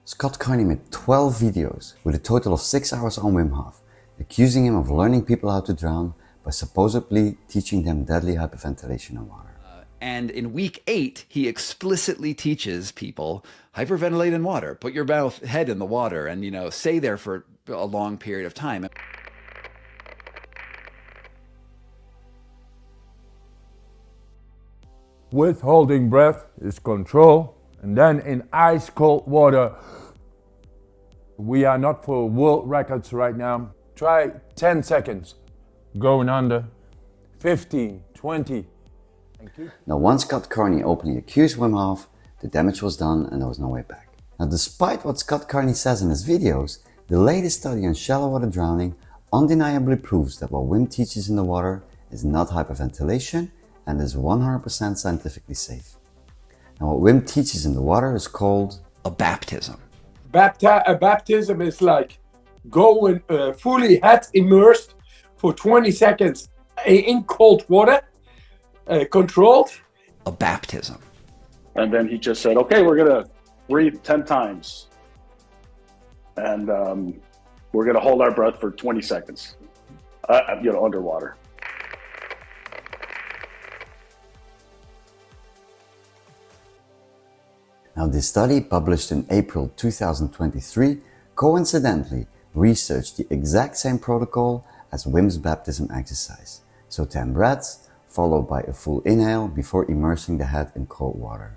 Scott Carney made 12 videos with a total of 6 hours on Wim Hof, accusing him of learning people how to drown by supposedly teaching them deadly hyperventilation in water. And in week 8, he explicitly teaches people, hyperventilate in water. Put your head in the water and, stay there for a long period of time. Withholding breath is control, and then in ice cold water. We are not for world records right now. Try 10 seconds, going under, 15, 20. Now, once Scott Carney openly accused Wim Hof, the damage was done and there was no way back. Now, despite what Scott Carney says in his videos, the latest study on shallow water drowning undeniably proves that what Wim teaches in the water is not hyperventilation and is 100% scientifically safe. Now, what Wim teaches in the water is called a baptism. A baptism is like going fully head immersed for 20 seconds in cold water. Controlled. A baptism. And then he just said, okay, we're going to breathe 10 times. And we're going to hold our breath for 20 seconds, underwater. Now, this study, published in April 2023, coincidentally researched the exact same protocol as Wim's baptism exercise. So 10 breaths, followed by a full inhale before immersing the head in cold water.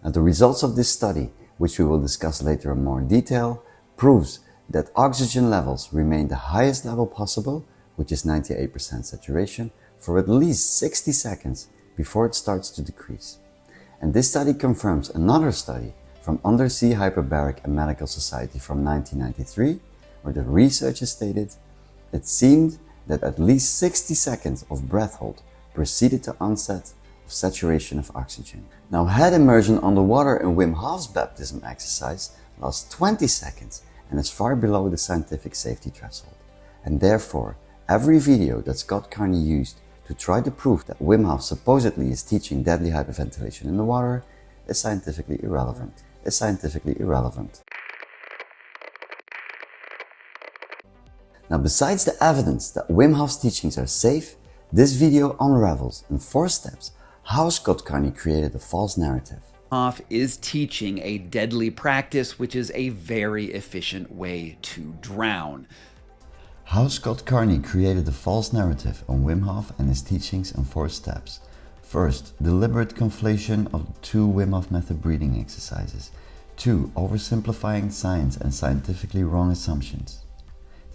Now, the results of this study, which we will discuss later in more detail, proves that oxygen levels remain the highest level possible, which is 98% saturation, for at least 60 seconds before it starts to decrease. And this study confirms another study from Undersea Hyperbaric and Medical Society from 1993, where the researchers stated it seemed that at least 60 seconds of breath hold preceded the onset of saturation of oxygen. Now, head immersion underwater in Wim Hof's baptism exercise lasts 20 seconds and is far below the scientific safety threshold. And therefore, every video that Scott Carney used to try to prove that Wim Hof supposedly is teaching deadly hyperventilation in the water is scientifically irrelevant. Now, besides the evidence that Wim Hof's teachings are safe, this video unravels in 4 steps how Scott Carney created a false narrative. Hof is teaching a deadly practice, which is a very efficient way to drown. How Scott Carney created a false narrative on Wim Hof and his teachings in 4 steps. First, deliberate conflation of 2 Wim Hof Method breathing exercises. 2. Oversimplifying science and scientifically wrong assumptions.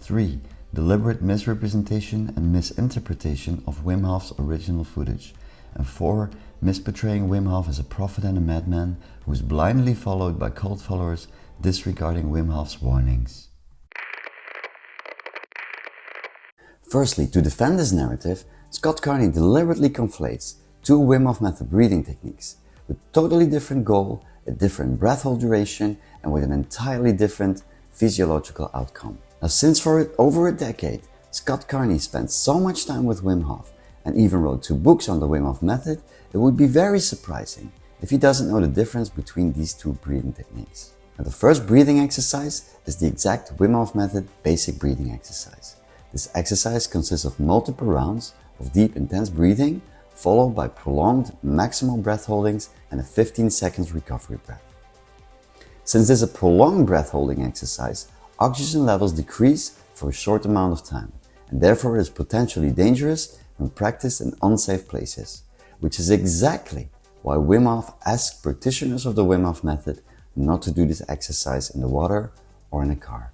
3. Deliberate misrepresentation and misinterpretation of Wim Hof's original footage. And 4. Misportraying Wim Hof as a prophet and a madman who is blindly followed by cult followers, disregarding Wim Hof's warnings. Firstly, to defend this narrative, Scott Carney deliberately conflates 2 Wim Hof Method breathing techniques with totally different goal, a different breath hold duration, and with an entirely different physiological outcome. Now, since for over a decade, Scott Carney spent so much time with Wim Hof and even wrote 2 books on the Wim Hof method, it would be very surprising if he doesn't know the difference between these 2 breathing techniques. Now, the first breathing exercise is the exact Wim Hof method basic breathing exercise. This exercise consists of multiple rounds of deep, intense breathing, followed by prolonged maximal breath holdings and a 15 seconds recovery breath. Since this is a prolonged breath holding exercise, oxygen levels decrease for a short amount of time, and therefore it is potentially dangerous when practiced in unsafe places, which is exactly why Wim Hof asked practitioners of the Wim Hof method not to do this exercise in the water or in a car.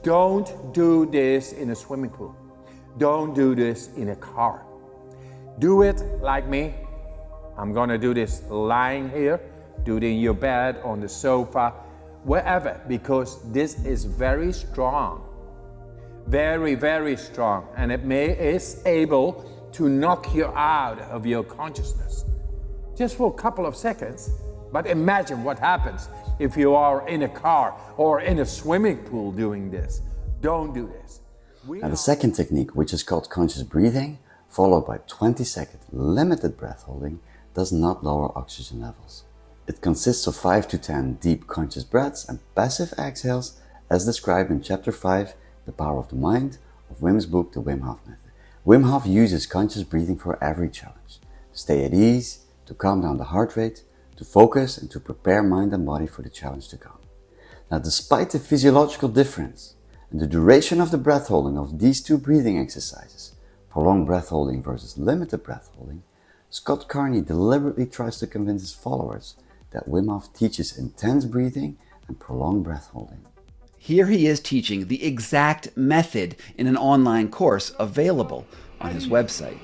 Don't do this in a swimming pool. Don't do this in a car. Do it like me. I'm gonna do this lying here, do it in your bed, on the sofa, wherever, because this is very strong. Very, very strong. And it is able to knock you out of your consciousness. Just for a couple of seconds. But imagine what happens if you are in a car or in a swimming pool doing this. Don't do this. Now, the second technique, which is called conscious breathing, followed by 20-second limited breath holding, does not lower oxygen levels. It consists of 5 to 10 deep conscious breaths and passive exhales as described in Chapter 5, The Power of the Mind, of Wim's book, The Wim Hof Method. Wim Hof uses conscious breathing for every challenge, to stay at ease, to calm down the heart rate, to focus and to prepare mind and body for the challenge to come. Now, despite the physiological difference and the duration of the breath holding of these two breathing exercises, prolonged breath holding versus limited breath holding, Scott Carney deliberately tries to convince his followers that Wim Hof teaches intense breathing and prolonged breath holding. Here he is teaching the exact method in an online course available on his website.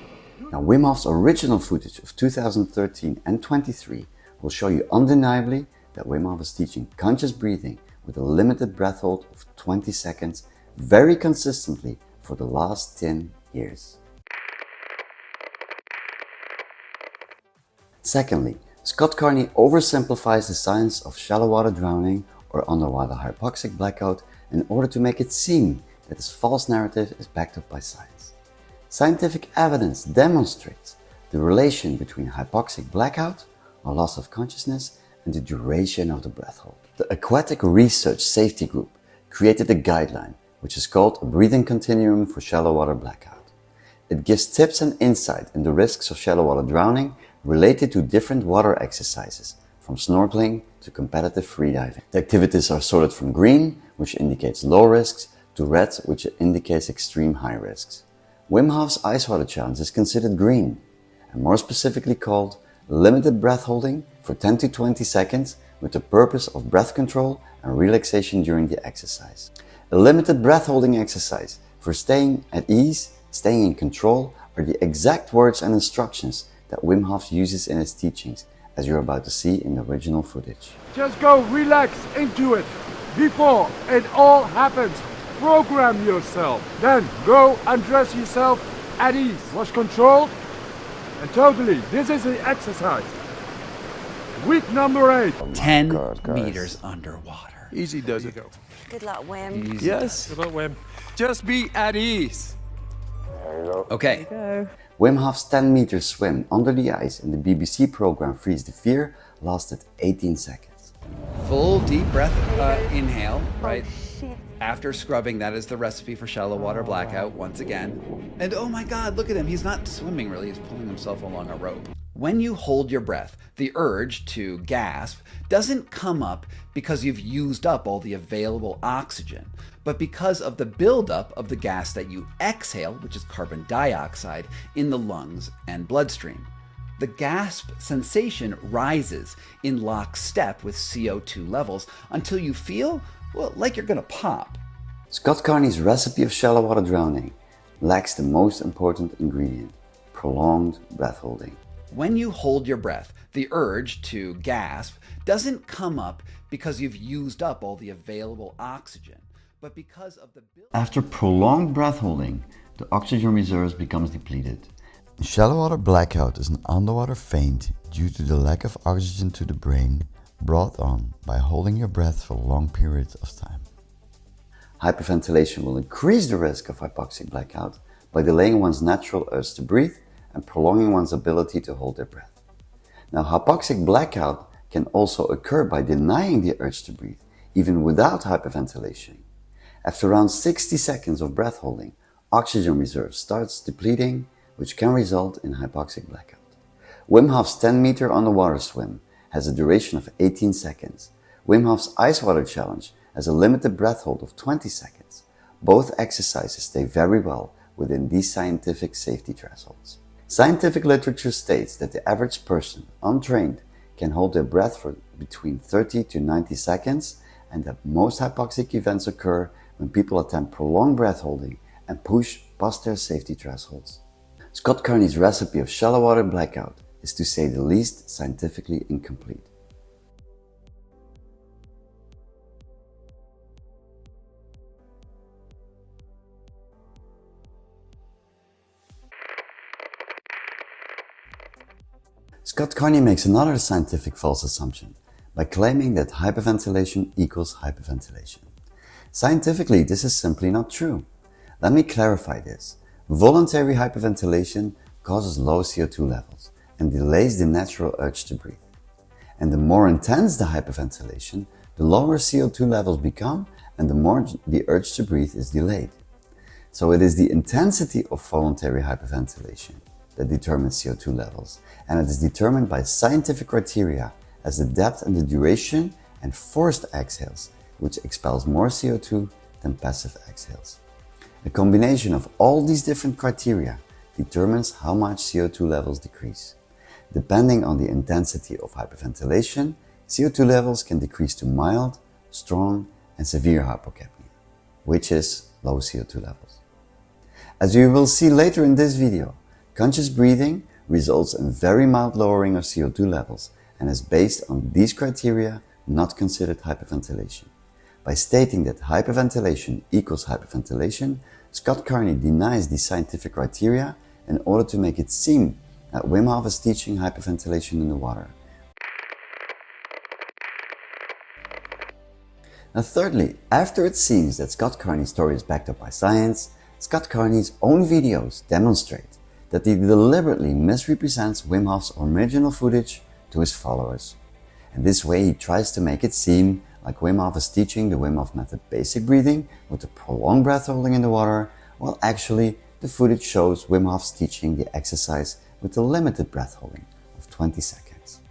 Now, Wim Hof's original footage of 2013 and 23 will show you undeniably that Wim Hof is teaching conscious breathing with a limited breath hold of 20 seconds very consistently for the last 10 years. Secondly, Scott Carney oversimplifies the science of shallow water drowning or underwater hypoxic blackout in order to make it seem that this false narrative is backed up by science. Scientific evidence demonstrates the relation between hypoxic blackout or loss of consciousness and the duration of the breath hold. The Aquatic Research Safety Group created a guideline which is called a breathing continuum for shallow water blackout. It gives tips and insight in the risks of shallow water drowning related to different water exercises, from snorkeling to competitive freediving. The activities are sorted from green, which indicates low risks, to red, which indicates extreme high risks. Wim Hof's Icewater Challenge is considered green, and more specifically called limited breath holding for 10 to 20 seconds with the purpose of breath control and relaxation during the exercise. A limited breath holding exercise for staying at ease, staying in control are the exact words and instructions that Wim Hof uses in his teachings, as you're about to see in the original footage. Just go relax into it before it all happens. Program yourself. Then go undress yourself at ease. Was controlled and totally. This is the exercise. Week number 8. 10 meters underwater. Easy does it. Good luck, Wim. Easy. Yes. Good luck, Wim. Just be at ease. Okay. Wim Hof's 10-meter swim under the ice in the BBC program Freeze the Fear lasted 18 seconds. Full deep breath inhale, right? Shit. After scrubbing, that is the recipe for shallow water blackout once again. And oh my God, look at him. He's not swimming really, he's pulling himself along a rope. When you hold your breath, the urge to gasp doesn't come up because you've used up all the available oxygen, but because of the buildup of the gas that you exhale, which is carbon dioxide, in the lungs and bloodstream. The gasp sensation rises in lockstep with CO2 levels until you feel, well, like you're gonna pop. Scott Carney's recipe of shallow water drowning lacks the most important ingredient: prolonged breath holding. When you hold your breath, the urge to gasp doesn't come up because you've used up all the available oxygen, but because of the After prolonged breath holding, the oxygen reserves becomes depleted. Shallow water blackout is an underwater faint due to the lack of oxygen to the brain brought on by holding your breath for long periods of time. Hyperventilation will increase the risk of hypoxic blackout by delaying one's natural urge to breathe and prolonging one's ability to hold their breath. Now, hypoxic blackout can also occur by denying the urge to breathe, even without hyperventilation. After around 60 seconds of breath holding, oxygen reserve starts depleting, which can result in hypoxic blackout. Wim Hof's 10-meter underwater swim has a duration of 18 seconds. Wim Hof's Icewater Challenge has a limited breath hold of 20 seconds. Both exercises stay very well within these scientific safety thresholds. Scientific literature states that the average person, untrained, can hold their breath for between 30 to 90 seconds, and that most hypoxic events occur when people attempt prolonged breath holding and push past their safety thresholds. Scott Carney's recipe of shallow water blackout is, to say the least, scientifically incomplete. Scott Carney makes another scientific false assumption by claiming that hyperventilation equals hyperventilation. Scientifically, this is simply not true. Let me clarify this. Voluntary hyperventilation causes low CO2 levels and delays the natural urge to breathe. And the more intense the hyperventilation, the lower CO2 levels become and the more the urge to breathe is delayed. So it is the intensity of voluntary hyperventilation that determines CO2 levels, and it is determined by scientific criteria as the depth and the duration and forced exhales, which expels more CO2 than passive exhales. A combination of all these different criteria determines how much CO2 levels decrease. Depending on the intensity of hyperventilation, CO2 levels can decrease to mild, strong, and severe hypocapnia, which is low CO2 levels. As you will see later in this video, conscious breathing results in very mild lowering of CO2 levels and is based on these criteria, not considered hyperventilation. By stating that hyperventilation equals hyperventilation, Scott Carney denies these scientific criteria in order to make it seem that Wim Hof is teaching hyperventilation in the water. Now thirdly, after it seems that Scott Carney's story is backed up by science, Scott Carney's own videos demonstrate that he deliberately misrepresents Wim Hof's original footage to his followers. And this way he tries to make it seem like Wim Hof is teaching the Wim Hof Method basic breathing with the prolonged breath holding in the water, while actually the footage shows Wim Hof's teaching the exercise with the limited breath holding of 20 seconds.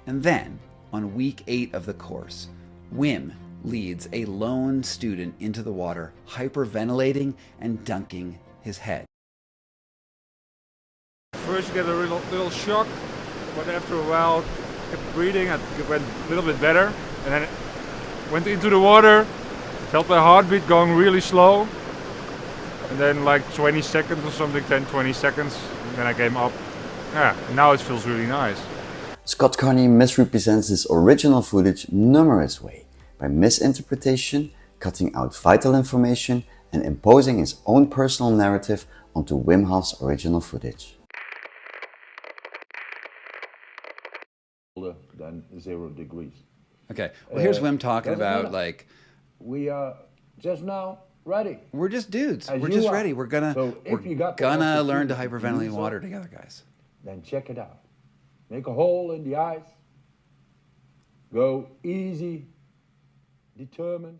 And then, on week 8 of the course, Wim leads a lone student into the water, hyperventilating and dunking his head. First you get a little shock, but after a while, kept breathing, it went a little bit better, and then went into the water, felt my heartbeat going really slow, and then like 20 seconds or something, 10-20 seconds, and then I came up. Yeah, and now it feels really nice. Scott Carney misrepresents his original footage numerous ways by misinterpretation, cutting out vital information, and imposing his own personal narrative onto Wim Hof's original footage. Than 0 degrees. Okay, well here's Wim talking about like, we are just now ready. we're just dudes, As we're you just are. ready, we're gonna learn to hyperventilate in use water it, together, guys. Then check it out. Make a hole in the ice. Go easy, determined.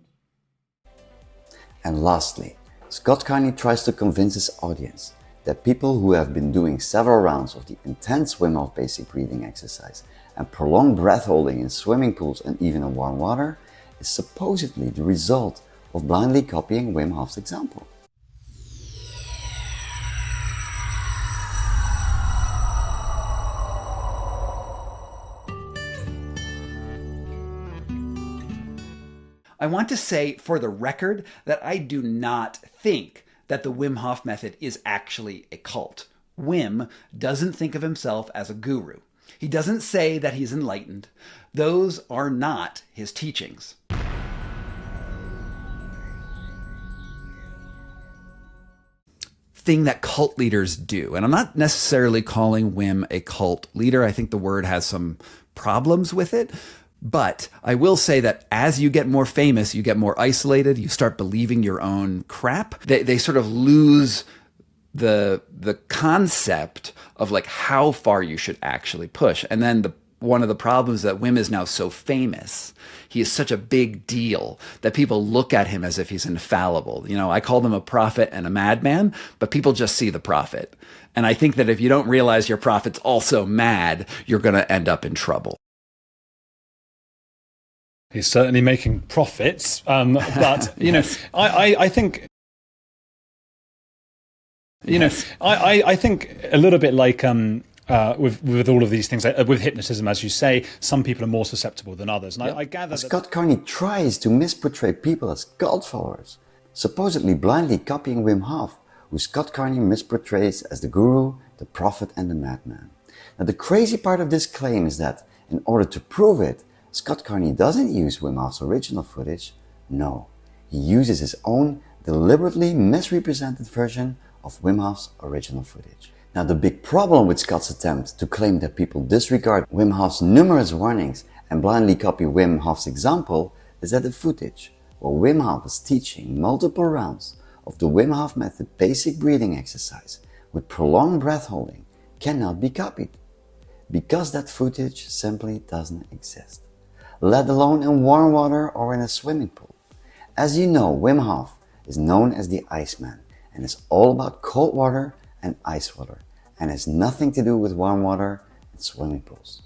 And lastly, Scott Carney tries to convince his audience that people who have been doing several rounds of the intense Wim Hof basic breathing exercise and prolonged breath holding in swimming pools and even in warm water is supposedly the result of blindly copying Wim Hof's example. I want to say for the record that I do not think that the Wim Hof method is actually a cult. Wim doesn't think of himself as a guru. He doesn't say that he's enlightened. Those are not his teachings. Thing that cult leaders do, and I'm not necessarily calling Wim a cult leader. I think the word has some problems with it. But I will say that as you get more famous, you get more isolated, you start believing your own crap. They sort of lose the concept of like how far you should actually push. And then one of the problems that Wim is now so famous, he is such a big deal that people look at him as if he's infallible. You know, I call them a prophet and a madman, but people just see the prophet. And I think that if you don't realize your prophet's also mad, you're going to end up in trouble. He's certainly making profits, but you know, I think, you know, I think a little bit like with all of these things, with hypnotism, as you say, some people are more susceptible than others, and I gather that Scott Carney tries to misportray people as cult followers, supposedly blindly copying Wim Hof, who Scott Carney misportrays as the guru, the prophet, and the madman. Now, the crazy part of this claim is that in order to prove it, Scott Carney doesn't use Wim Hof's original footage. No, he uses his own deliberately misrepresented version of Wim Hof's original footage. Now, the big problem with Scott's attempt to claim that people disregard Wim Hof's numerous warnings and blindly copy Wim Hof's example is that the footage where Wim Hof is teaching multiple rounds of the Wim Hof Method basic breathing exercise with prolonged breath holding cannot be copied. because that footage simply doesn't exist, let alone in warm water or in a swimming pool. As you know, Wim Hof is known as the Iceman and is all about cold water and ice water and has nothing to do with warm water and swimming pools.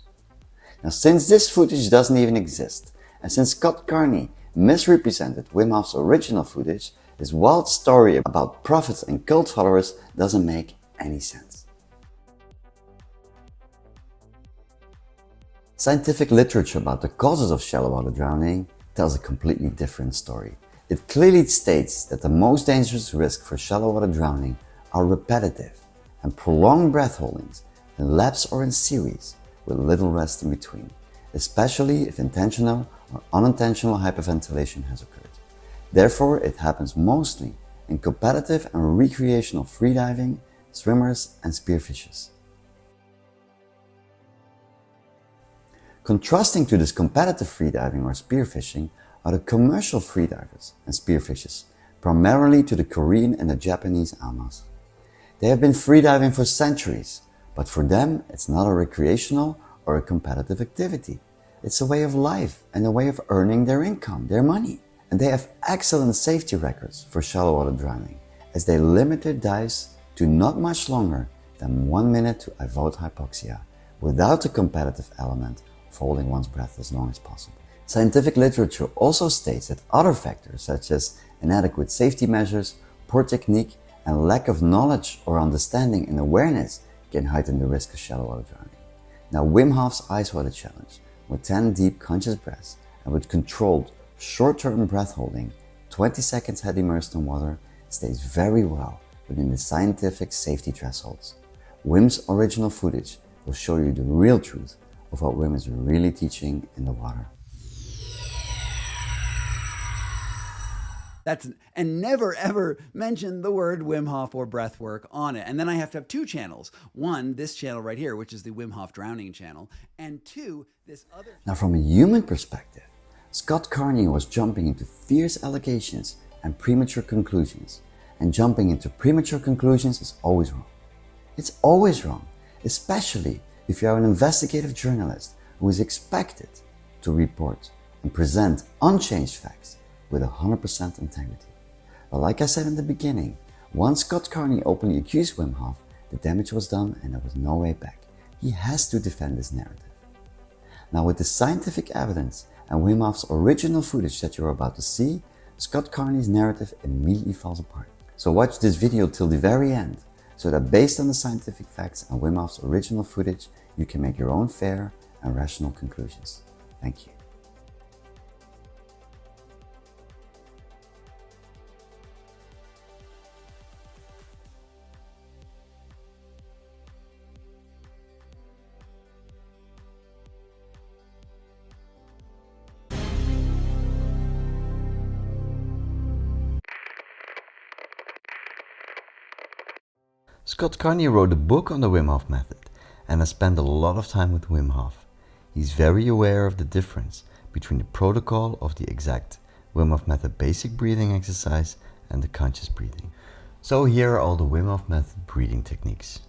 Now, since this footage doesn't even exist, and since Scott Carney misrepresented Wim Hof's original footage, his wild story about prophets and cult followers doesn't make any sense. Scientific literature about the causes of shallow water drowning tells a completely different story. It clearly states that the most dangerous risk for shallow water drowning are repetitive and prolonged breath holdings in laps or in series with little rest in between, especially if intentional or unintentional hyperventilation has occurred. Therefore, it happens mostly in competitive and recreational freediving, swimmers and spearfishers. Contrasting to this competitive freediving or spearfishing are the commercial freedivers and spearfishers, primarily to the Korean and the Japanese amas. They have been freediving for centuries, but for them it's not a recreational or a competitive activity. It's a way of life and a way of earning their income, their money. And they have excellent safety records for shallow water drowning, as they limit their dives to not much longer than 1 minute to avoid hypoxia, without the competitive element of holding one's breath as long as possible. Scientific literature also states that other factors such as inadequate safety measures, poor technique, and lack of knowledge or understanding and awareness can heighten the risk of shallow water drowning. Now, Wim Hof's Icewater challenge with 10 deep conscious breaths and with controlled short-term breath holding, 20 seconds head immersed in water, stays very well within the scientific safety thresholds. Wim's original footage will show you the real truth of what Wim is really teaching in the water. And never ever mention the word Wim Hof or breath work on it. And then I have to have two channels. One, this channel right here, which is the Wim Hof Drowning channel. And two, this other. Now, from a human perspective, Scott Carney was jumping into fierce allegations and premature conclusions. And jumping into premature conclusions is always wrong. It's always wrong, especially if you are an investigative journalist who is expected to report and present unchanged facts with 100% integrity. But like I said in the beginning, once Scott Carney openly accused Wim Hof, the damage was done and there was no way back. He has to defend his narrative. Now, with the scientific evidence and Wim Hof's original footage that you're about to see, Scott Carney's narrative immediately falls apart. So watch this video till the very end, so that based on the scientific facts and Wim Hof's original footage, you can make your own fair and rational conclusions. Thank you. Scott Carney wrote a book on the Wim Hof method and has spent a lot of time with Wim Hof. He's very aware of the difference between the protocol of the exact Wim Hof method basic breathing exercise and the conscious breathing. So here are all the Wim Hof method breathing techniques.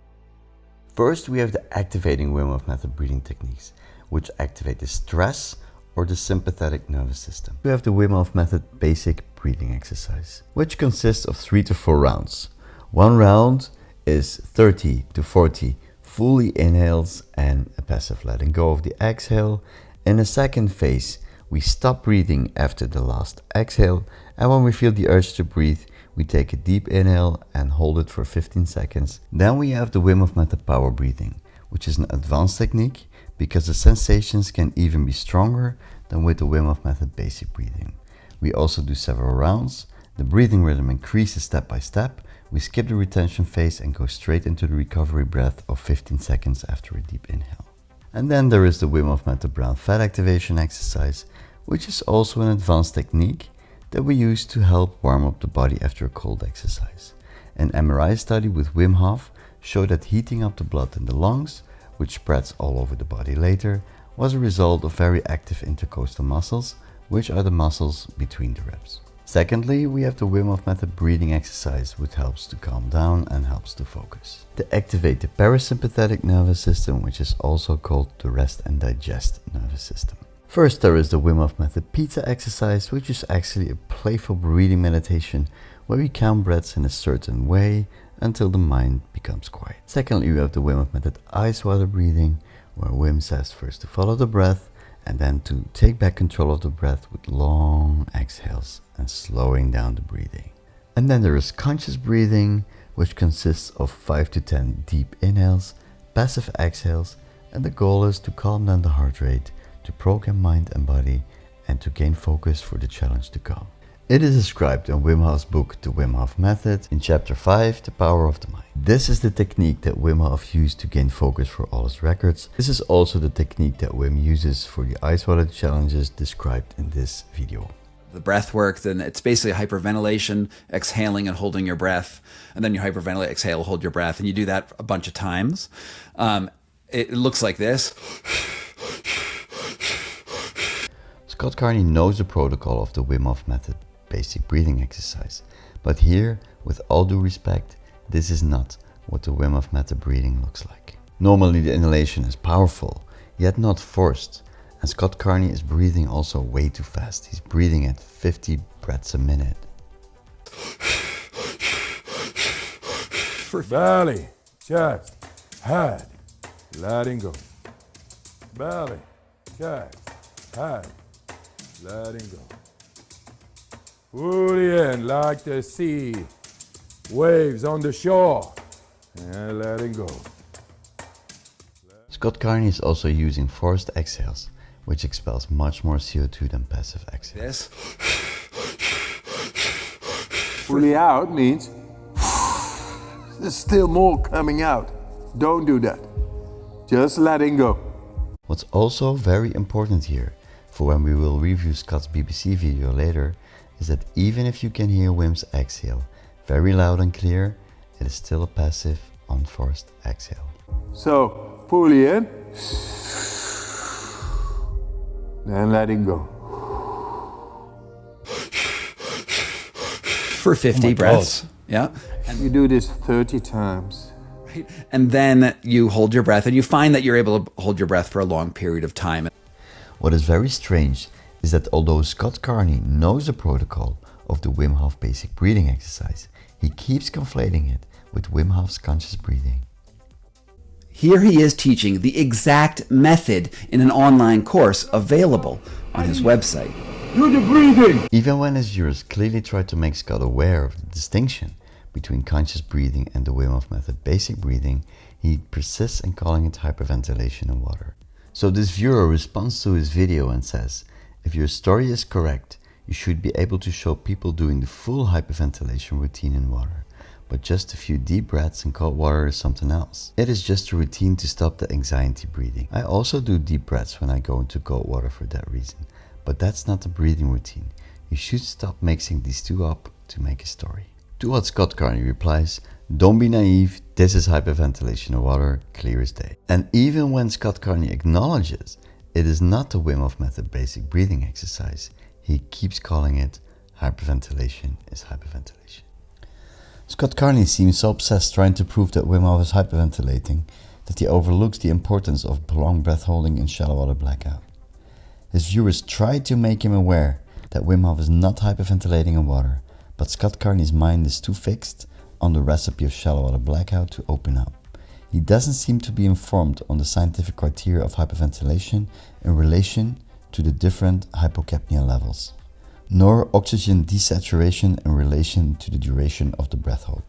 First, we have the activating Wim Hof method breathing techniques, which activate the stress or the sympathetic nervous system. We have the Wim Hof method basic breathing exercise, which consists of 3 to 4 rounds. One round is 30 to 40 fully inhales and a passive letting go of the exhale. In the second phase, we stop breathing after the last exhale, and when we feel the urge to breathe, we take a deep inhale and hold it for 15 seconds. Then we have the Wim Hof method power breathing, which is an advanced technique because the sensations can even be stronger than with the Wim Hof method basic breathing. We also do several rounds. The breathing rhythm increases step by step. We skip the retention phase and go straight into the recovery breath of 15 seconds after a deep inhale. And then there is the Wim Hof method brown fat activation exercise, which is also an advanced technique that we use to help warm up the body after a cold exercise. An MRI study with Wim Hof showed that heating up the blood in the lungs, which spreads all over the body later, was a result of very active intercostal muscles, which are the muscles between the ribs. Secondly, we have the Wim Hof Method breathing exercise, which helps to calm down and helps to focus. To activate the parasympathetic nervous system, which is also called the rest and digest nervous system. First, there is the Wim Hof Method pizza exercise, which is actually a playful breathing meditation where we count breaths in a certain way until the mind becomes quiet. Secondly, we have the Wim Hof Method Icewater breathing, where Wim says first to follow the breath and then to take back control of the breath with long exhales and slowing down the breathing. And then there is conscious breathing, which consists of 5 to 10 deep inhales, passive exhales, and the goal is to calm down the heart rate, to program mind and body, and to gain focus for the challenge to come. It is described in Wim Hof's book, The Wim Hof Method, in chapter 5, The Power of the Mind. This is the technique that Wim Hof used to gain focus for all his records. This is also the technique that Wim uses for the Icewater challenges described in this video. The breath work, then it's basically hyperventilation, exhaling and holding your breath, and then you hyperventilate, exhale, hold your breath, and you do that a bunch of times. It looks like this. Scott Carney knows the protocol of the Wim Hof Method basic breathing exercise, but here, with all due respect, this is not what the Wim Hof Method breathing looks like. Normally the inhalation is powerful, yet not forced, and Scott Carney is breathing also way too fast. He's breathing at 50 breaths a minute. Belly, chest, head, letting go. Belly, chest, head, letting go. Fully in like the sea, waves on the shore, and letting go. Scott Carney is also using forced exhales, which expels much more CO2 than passive exhales. This. Fully out means there's still more coming out. Don't do that. Just letting go. What's also very important here, for when we will review Scott's BBC video later, is that even if you can hear Wim's exhale very loud and clear, it is still a passive, unforced exhale. So, fully in, then letting go. For 50 breaths. Yeah. You do this 30 times. And then you hold your breath, and you find that you're able to hold your breath for a long period of time. What is very strange is that although Scott Carney knows the protocol of the Wim Hof basic breathing exercise, he keeps conflating it with Wim Hof's conscious breathing. Here he is teaching the exact method in an online course available on his website. Do the breathing! Even when his viewers clearly try to make Scott aware of the distinction between conscious breathing and the Wim Hof Method basic breathing, he persists in calling it hyperventilation in water. So this viewer responds to his video and says, if your story is correct, you should be able to show people doing the full hyperventilation routine in water, but just a few deep breaths in cold water is something else. It is just a routine to stop the anxiety breathing. I also do deep breaths when I go into cold water for that reason, but that's not the breathing routine. You should stop mixing these two up to make a story. To what Scott Carney replies, don't be naive, this is hyperventilation in water, clear as day. And even when Scott Carney acknowledges it is not the Wim Hof Method basic breathing exercise, he keeps calling it hyperventilation is hyperventilation. Scott Carney seems so obsessed trying to prove that Wim Hof is hyperventilating that he overlooks the importance of prolonged breath holding in shallow water blackout. His viewers try to make him aware that Wim Hof is not hyperventilating in water, but Scott Carney's mind is too fixed on the recipe of shallow water blackout to open up. He doesn't seem to be informed on the scientific criteria of hyperventilation in relation to the different hypocapnia levels, nor oxygen desaturation in relation to the duration of the breath hold.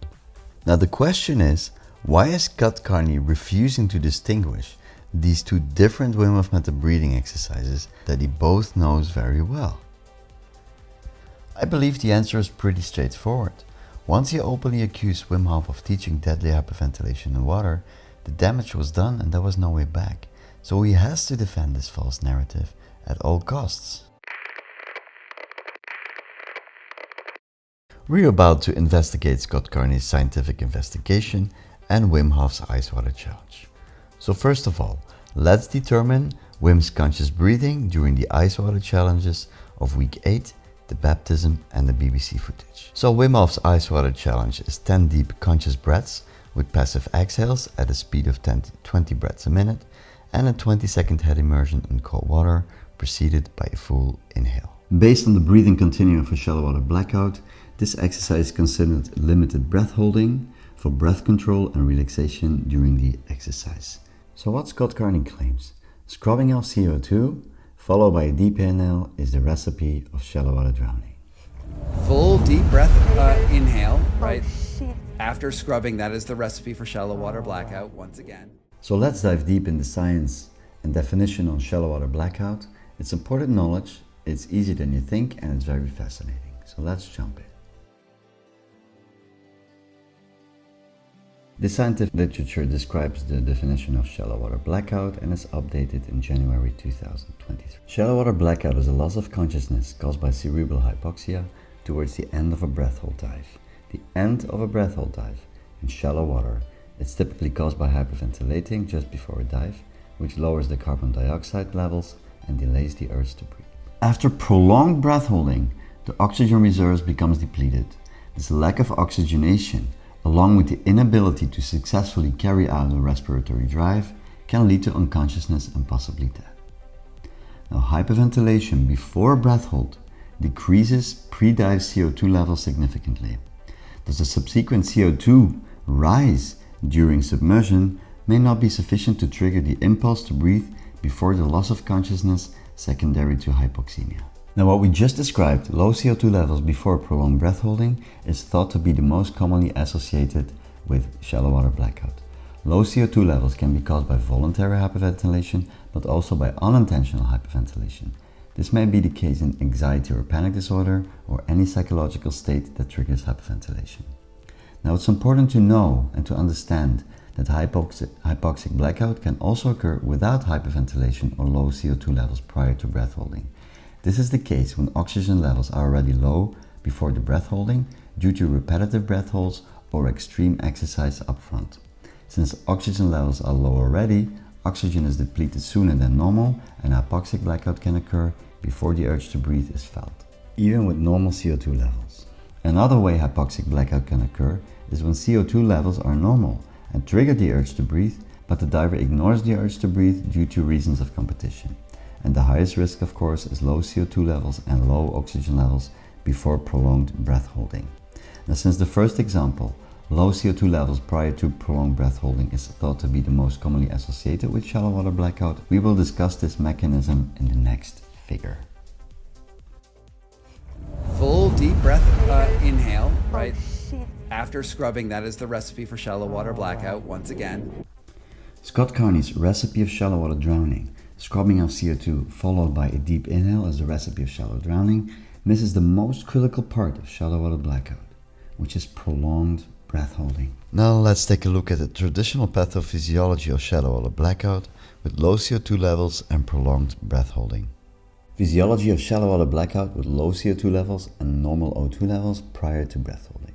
Now the question is, why is Scott Carney refusing to distinguish these two different Wim Hof Method breathing exercises that he both knows very well? I believe the answer is pretty straightforward. Once he openly accused Wim Hof of teaching deadly hyperventilation in water, the damage was done and there was no way back. So he has to defend this false narrative at all costs. We're about to investigate Scott Carney's scientific investigation and Wim Hof's Icewater challenge. So first of all, let's determine Wim's conscious breathing during the Icewater challenges of week 8, the baptism and the BBC footage. So Wim Hof's Icewater challenge is 10 deep conscious breaths with passive exhales at a speed of 10 to 20 breaths a minute and a 20-second head immersion in cold water preceded by a full inhale. Based on the breathing continuum for Shallow Water Blackout, this exercise is considered limited breath holding for breath control and relaxation during the exercise. So what Scott Carney claims, scrubbing off CO2 followed by a deep inhale is the recipe of shallow water drowning. Full deep breath inhale, right? After scrubbing, that is the recipe for shallow water blackout once again. So let's dive deep in the science and definition on shallow water blackout. It's important knowledge, it's easier than you think, and it's very fascinating. So let's jump in. The scientific literature describes the definition of shallow water blackout and is updated in January 2023. Shallow water blackout is a loss of consciousness caused by cerebral hypoxia towards the end of a breath hold dive. The end of a breath hold dive in shallow water is typically caused by hyperventilating just before a dive, which lowers the carbon dioxide levels and delays the urge to breathe. After prolonged breath holding, the oxygen reserves becomes depleted. This lack of oxygenation, along with the inability to successfully carry out a respiratory drive, can lead to unconsciousness and possibly death. Now, hyperventilation before breath hold decreases pre-dive CO2 levels significantly. Thus, the subsequent CO2 rise during submersion may not be sufficient to trigger the impulse to breathe before the loss of consciousness secondary to hypoxemia. Now, what we just described, low CO2 levels before prolonged breath holding, is thought to be the most commonly associated with shallow water blackout. Low CO2 levels can be caused by voluntary hyperventilation, but also by unintentional hyperventilation. This may be the case in anxiety or panic disorder or any psychological state that triggers hyperventilation. Now, it's important to know and to understand that hypoxic blackout can also occur without hyperventilation or low CO2 levels prior to breath holding. This is the case when oxygen levels are already low before the breath holding due to repetitive breath holds or extreme exercise upfront. Since oxygen levels are low already, oxygen is depleted sooner than normal and hypoxic blackout can occur before the urge to breathe is felt, even with normal CO2 levels. Another way hypoxic blackout can occur is when CO2 levels are normal and trigger the urge to breathe, but the diver ignores the urge to breathe due to reasons of competition. And the highest risk, of course, is low CO2 levels and low oxygen levels before prolonged breath holding. Now, since the first example, low CO2 levels prior to prolonged breath holding is thought to be the most commonly associated with shallow water blackout, we will discuss this mechanism in the next figure. Full deep breath inhale, right? After scrubbing, that is the recipe for shallow water blackout once again. Scott Carney's recipe of shallow water drowning, scrubbing off CO2 followed by a deep inhale as the recipe of shallow drowning, misses the most critical part of shallow water blackout, which is prolonged breath holding. Now let's take a look at the traditional pathophysiology of shallow water blackout with low CO2 levels and prolonged breath holding. Physiology of shallow water blackout with low CO2 levels and normal O2 levels prior to breath holding.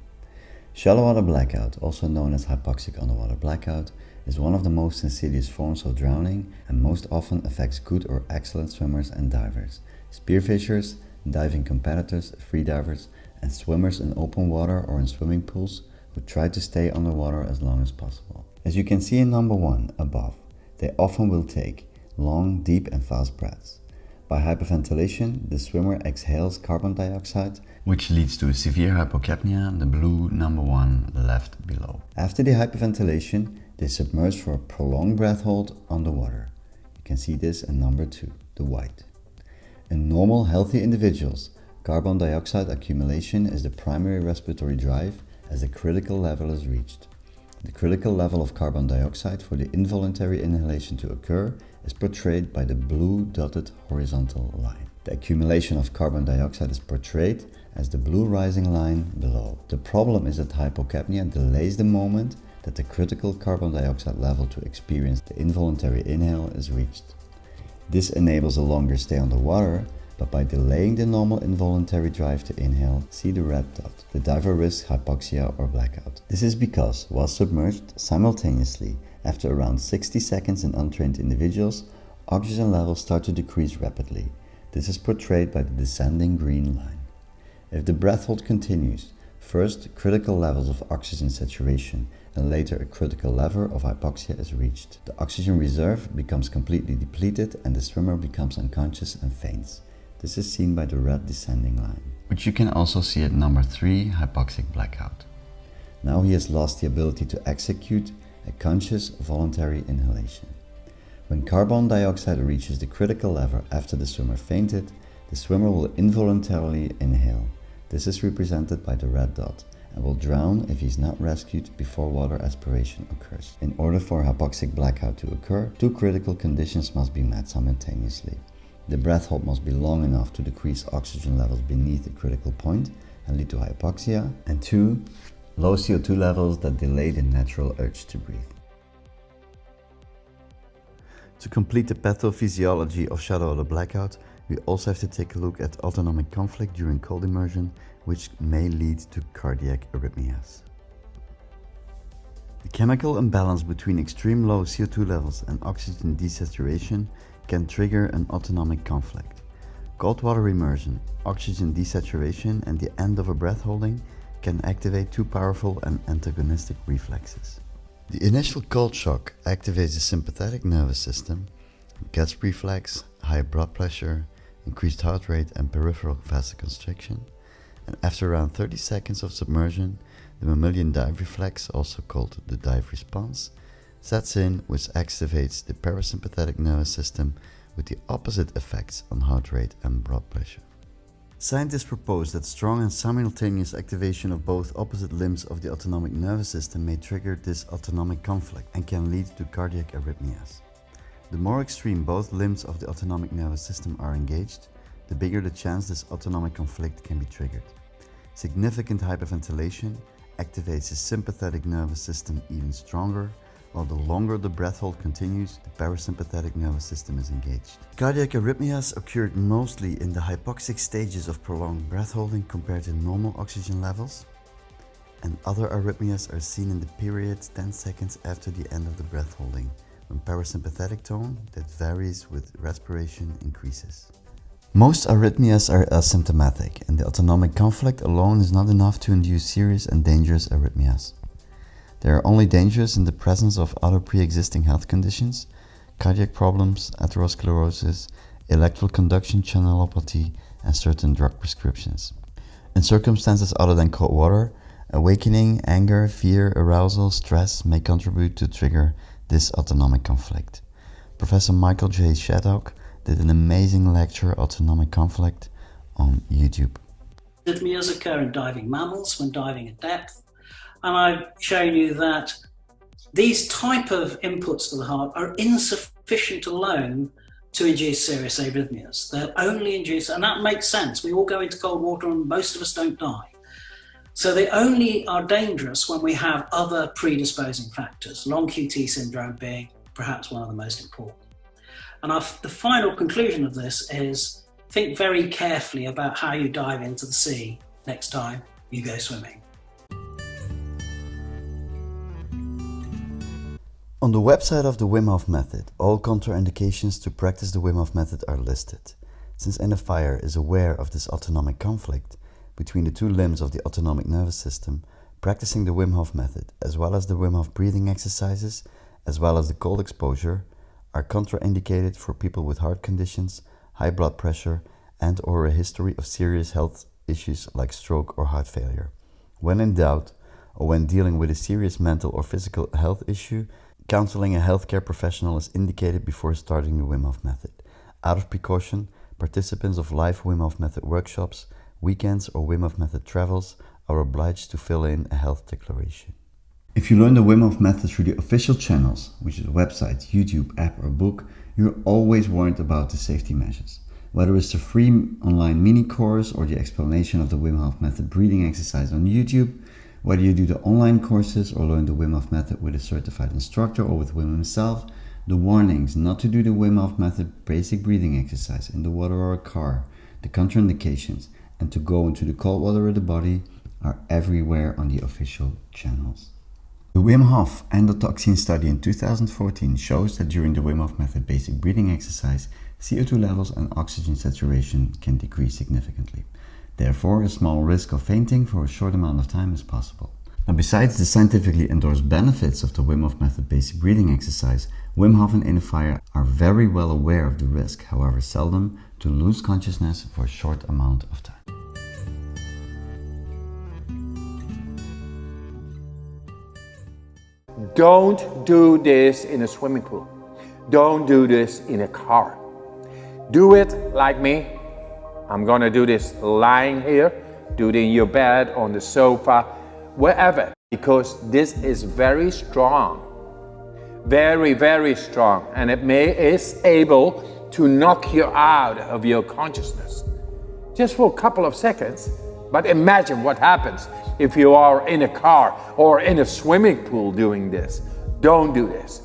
Shallow water blackout, also known as hypoxic underwater blackout, is one of the most insidious forms of drowning and most often affects good or excellent swimmers and divers, spearfishers, diving competitors, freedivers, and swimmers in open water or in swimming pools who try to stay underwater as long as possible. As you can see in number 1 above, they often will take long, deep and fast breaths. By hyperventilation, the swimmer exhales carbon dioxide, which leads to a severe hypocapnia, the blue number 1 left below. After the hyperventilation, they submerge for a prolonged breath hold underwater. You can see this in number 2, the white. In normal, healthy individuals, carbon dioxide accumulation is the primary respiratory drive as the critical level is reached. The critical level of carbon dioxide for the involuntary inhalation to occur is portrayed by the blue dotted horizontal line. The accumulation of carbon dioxide is portrayed as the blue rising line below. The problem is that hypocapnia delays the moment that the critical carbon dioxide level to experience the involuntary inhale is reached. This enables a longer stay underwater, but by delaying the normal involuntary drive to inhale, see the red dot, the diver risks hypoxia or blackout. This is because, while submerged, simultaneously, after around 60 seconds in untrained individuals, oxygen levels start to decrease rapidly. This is portrayed by the descending green line. If the breath hold continues, first critical levels of oxygen saturation and later a critical level of hypoxia is reached. The oxygen reserve becomes completely depleted and the swimmer becomes unconscious and faints. This is seen by the red descending line, which you can also see at number 3, hypoxic blackout. Now he has lost the ability to execute a conscious voluntary inhalation. When carbon dioxide reaches the critical level after the swimmer fainted, the swimmer will involuntarily inhale. This is represented by the red dot and will drown if he is not rescued before water aspiration occurs. In order for hypoxic blackout to occur, 2 critical conditions must be met simultaneously. The breath hold must be long enough to decrease oxygen levels beneath the critical point and lead to hypoxia, and 2, low CO2 levels that delay the natural urge to breathe. To complete the pathophysiology of shallow water blackout, we also have to take a look at autonomic conflict during cold immersion, which may lead to cardiac arrhythmias. The chemical imbalance between extreme low CO2 levels and oxygen desaturation can trigger an autonomic conflict. Cold water immersion, oxygen desaturation, and the end of a breath holding can activate 2 powerful and antagonistic reflexes. The initial cold shock activates the sympathetic nervous system, gasp reflex, high blood pressure, increased heart rate and peripheral vasoconstriction, and after around 30 seconds of submersion, the mammalian dive reflex, also called the dive response, sets in, which activates the parasympathetic nervous system with the opposite effects on heart rate and blood pressure. Scientists propose that strong and simultaneous activation of both opposite limbs of the autonomic nervous system may trigger this autonomic conflict and can lead to cardiac arrhythmias. The more extreme both limbs of the autonomic nervous system are engaged, the bigger the chance this autonomic conflict can be triggered. Significant hyperventilation activates the sympathetic nervous system even stronger, while the longer the breath hold continues, the parasympathetic nervous system is engaged. Cardiac arrhythmias occurred mostly in the hypoxic stages of prolonged breath holding compared to normal oxygen levels, and other arrhythmias are seen in the period 10 seconds after the end of the breath holding, when parasympathetic tone that varies with respiration increases. Most arrhythmias are asymptomatic, and the autonomic conflict alone is not enough to induce serious and dangerous arrhythmias. They are only dangerous in the presence of other pre-existing health conditions, cardiac problems, atherosclerosis, electrical conduction channelopathy, and certain drug prescriptions. In circumstances other than cold water, awakening, anger, fear, arousal, stress may contribute to trigger this autonomic conflict. Professor Michael J. Shaddock did an amazing lecture, Autonomic Conflict, on YouTube. Arrhythmias occur in diving mammals when diving at depth, and I've shown you that these type of inputs to the heart are insufficient alone to induce serious arrhythmias. They'll only induce, and that makes sense, we all go into cold water and most of us don't die. So they only are dangerous when we have other predisposing factors, long QT syndrome being perhaps one of the most important. And the final conclusion of this is think very carefully about how you dive into the sea next time you go swimming. On the website of the Wim Hof Method, all contraindications to practice the Wim Hof Method are listed. Since NFIR is aware of this autonomic conflict between the 2 limbs of the autonomic nervous system, practicing the Wim Hof Method, as well as the Wim Hof breathing exercises, as well as the cold exposure, are contraindicated for people with heart conditions, high blood pressure, and or a history of serious health issues like stroke or heart failure. When in doubt, or when dealing with a serious mental or physical health issue, counseling a healthcare professional is indicated before starting the Wim Hof Method. Out of precaution, participants of live Wim Hof Method workshops, weekends or Wim Hof Method travels are obliged to fill in a health declaration. If you learn the Wim Hof Method through the official channels, which is a website, YouTube, app or book, you're always worried about the safety measures. Whether it's the free online mini course or the explanation of the Wim Hof Method breathing exercise on YouTube, whether you do the online courses or learn the Wim Hof Method with a certified instructor or with Wim himself, the warnings not to do the Wim Hof Method basic breathing exercise in the water or a car, the contraindications, and to go into the cold water of the body are everywhere on the official channels. The Wim Hof endotoxin study in 2014 shows that during the Wim Hof Method basic breathing exercise, CO2 levels and oxygen saturation can decrease significantly. Therefore, a small risk of fainting for a short amount of time is possible. Now, besides the scientifically endorsed benefits of the Wim Hof Method basic breathing exercise, Wim Hof and Fire are very well aware of the risk, however seldom, to lose consciousness for a short amount of time. Don't do this in a swimming pool. Don't do this in a car. Do it like me. I'm gonna do this lying here, do it in your bed, on the sofa, wherever, because this is very strong. Very, very strong, and it is able to knock you out of your consciousness. Just for a couple of seconds, but imagine what happens if you are in a car or in a swimming pool doing this. Don't do this.